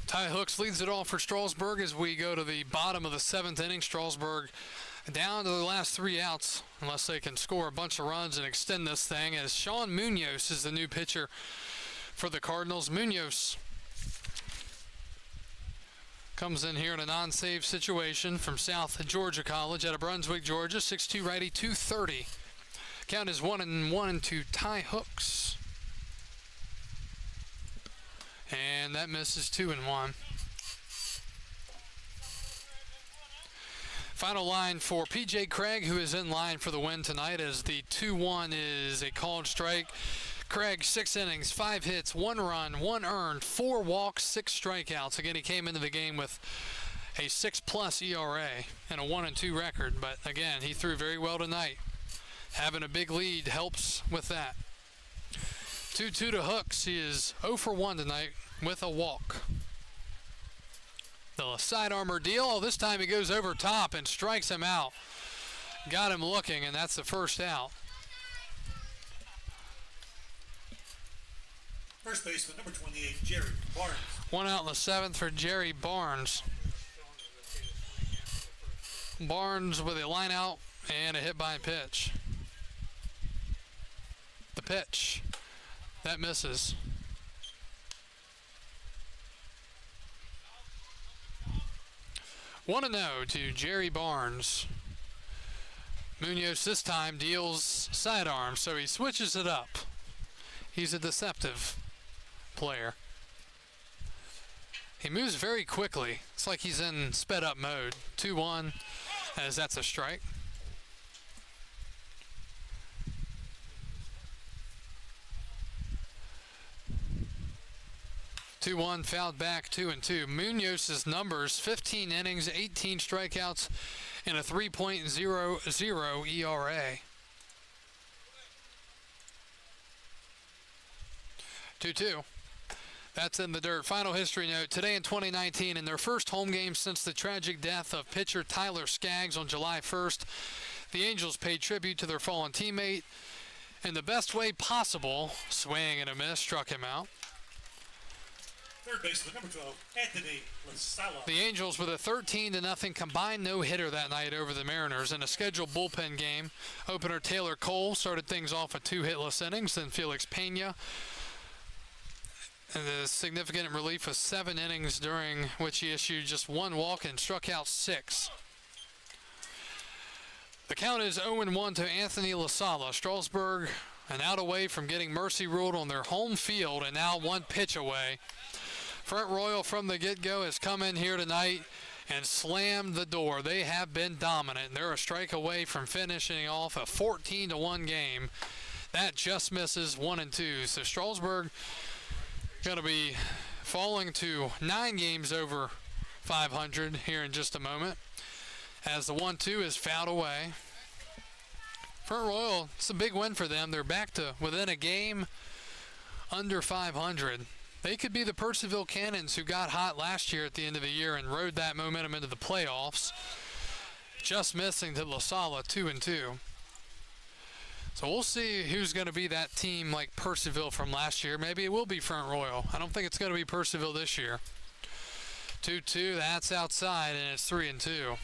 Ty Hooks leads it off for Strasburg as we go to the bottom of the 7th inning. Strasburg down to the last 3 outs, unless they can score a bunch of runs and extend this thing, as Sean Munoz is the new pitcher for the Cardinals. Munoz comes in here in a non-save situation from South Georgia College out of Brunswick, Georgia. 6'2", righty, 230. Count is 1-1 to Ty Hooks. And that misses 2-1. Final line for P.J. Craig, who is in line for the win tonight, as the 2-1 is a called strike. Craig, 6 innings, 5 hits, 1 run, 1 earned, 4 walks, 6 strikeouts. Again, he came into the game with a 6+ ERA and a 1-2 record. But again, he threw very well tonight. Having a big lead helps with that. 2-2 to Hooks. He is 0 for 1 tonight with a walk. The side armor deal. Oh, this time he goes over top and strikes him out. Got him looking, and that's the first out. First baseman, number 28, Jerry Barnes. 1 out in the 7th for Jerry Barnes. Barnes with a line out and a hit by pitch. The pitch. That misses. 1-0 to Jerry Barnes. Munoz this time deals sidearm, so he switches it up. He's a deceptive player. He moves very quickly. It's like he's in sped up mode. 2-1, as that's a strike. Fouled back, 2-2. Munoz's numbers: 15 innings, 18 strikeouts, and a 3.00 ERA. 2-2. That's in the dirt. Final history note: today in 2019, in their first home game since the tragic death of pitcher Tyler Skaggs on July 1st, the Angels paid tribute to their fallen teammate in the best way possible. Swing and a miss struck him out. Third baseman, number 12, Anthony LaSala. The Angels with a 13-0 combined no-hitter that night over the Mariners in a scheduled bullpen game. Opener Taylor Cole started things off with 2 hitless innings, then Felix Pena. And the significant relief of 7 innings, during which he issued just 1 walk and struck out 6. The count is 0-1 to Anthony LaSala. Strasburg an out away from getting mercy ruled on their home field, and now 1 pitch away. Front Royal from the get-go has come in here tonight and slammed the door. They have been dominant. They're a strike away from finishing off a 14-1 game. That just misses 1-2. So Strasburg going to be falling to 9 games over 500 here in just a moment, as the 1-2 is fouled away. Front Royal, it's a big win for them. They're back to within a game under 500. They could be the Purcellville Cannons, who got hot last year at the end of the year and rode that momentum into the playoffs. Just missing to LaSala, 2-2. So we'll see who's going to be that team like Purcellville from last year. Maybe it will be Front Royal. I don't think it's going to be Purcellville this year. 2-2, that's outside, and it's 3-2.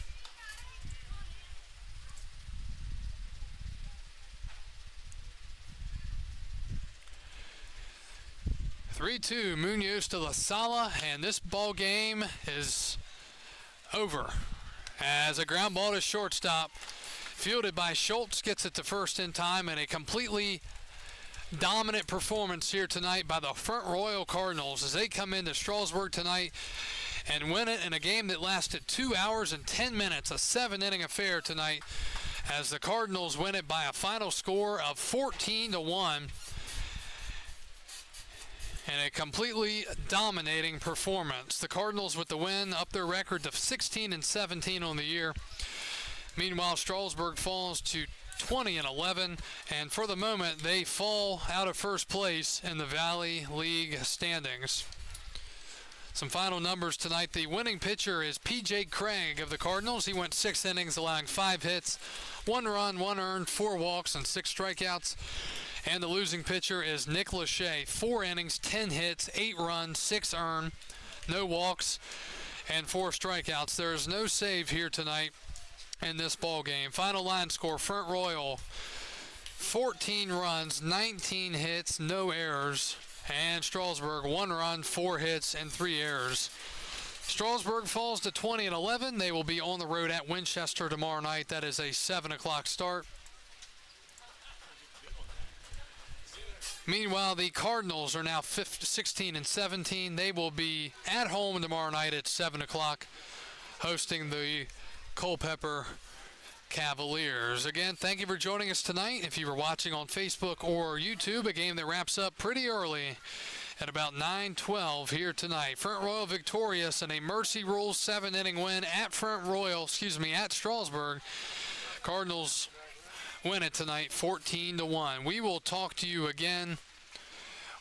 3-2, Munoz to LaSala, and this ball game is over. As a ground ball to shortstop, fielded by Schultz, gets it to first in time, and a completely dominant performance here tonight by the Front Royal Cardinals as they come into Strasburg tonight and win it in a game that lasted 2 hours and 10 minutes, a 7-inning affair tonight, as the Cardinals win it by a final score of 14-1. And a completely dominating performance. The Cardinals with the win, up their record to 16-17 on the year. Meanwhile, Strasburg falls to 20-11, and for the moment, they fall out of first place in the Valley League standings. Some final numbers tonight. The winning pitcher is P.J. Craig of the Cardinals. He went 6 innings, allowing 5 hits, 1 run, 1 earned, 4 walks, and 6 strikeouts. And the losing pitcher is Nick Lachey. 4 innings, 10 hits, 8 runs, 6 earned, no walks, and 4 strikeouts. There is no save here tonight in this ball game. Final line score: Front Royal 14 runs, 19 hits, no errors, and Strasburg 1 run, 4 hits, and 3 errors. Strasburg falls to 20-11. They will be on the road at Winchester tomorrow night. That is a 7 o'clock start. Meanwhile, the Cardinals are now 16 and 17. They will be at home tomorrow night at 7 o'clock, hosting the Culpeper Cavaliers. Again, thank you for joining us tonight. If you were watching on Facebook or YouTube, a game that wraps up pretty early at about 9:12 here tonight. Front Royal victorious in a Mercy Rules 7-inning win at at Strasburg. Cardinals win it tonight 14-1. We will talk to you again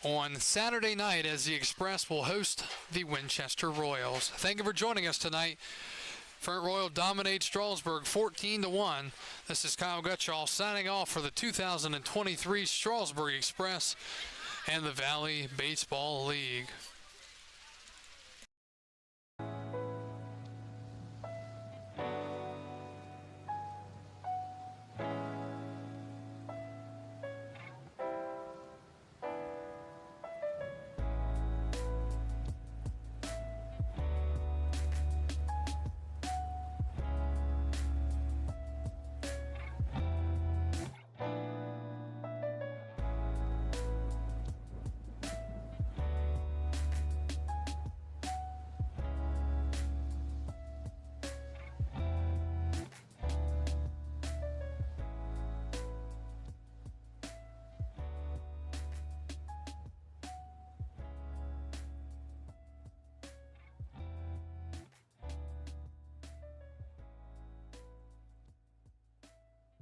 on Saturday night as the Express will host the Winchester Royals. Thank you for joining us tonight. Front Royal dominates Strasburg 14-1. This is Kyle Gutschall signing off for the 2023 Strasburg Express and the Valley Baseball League.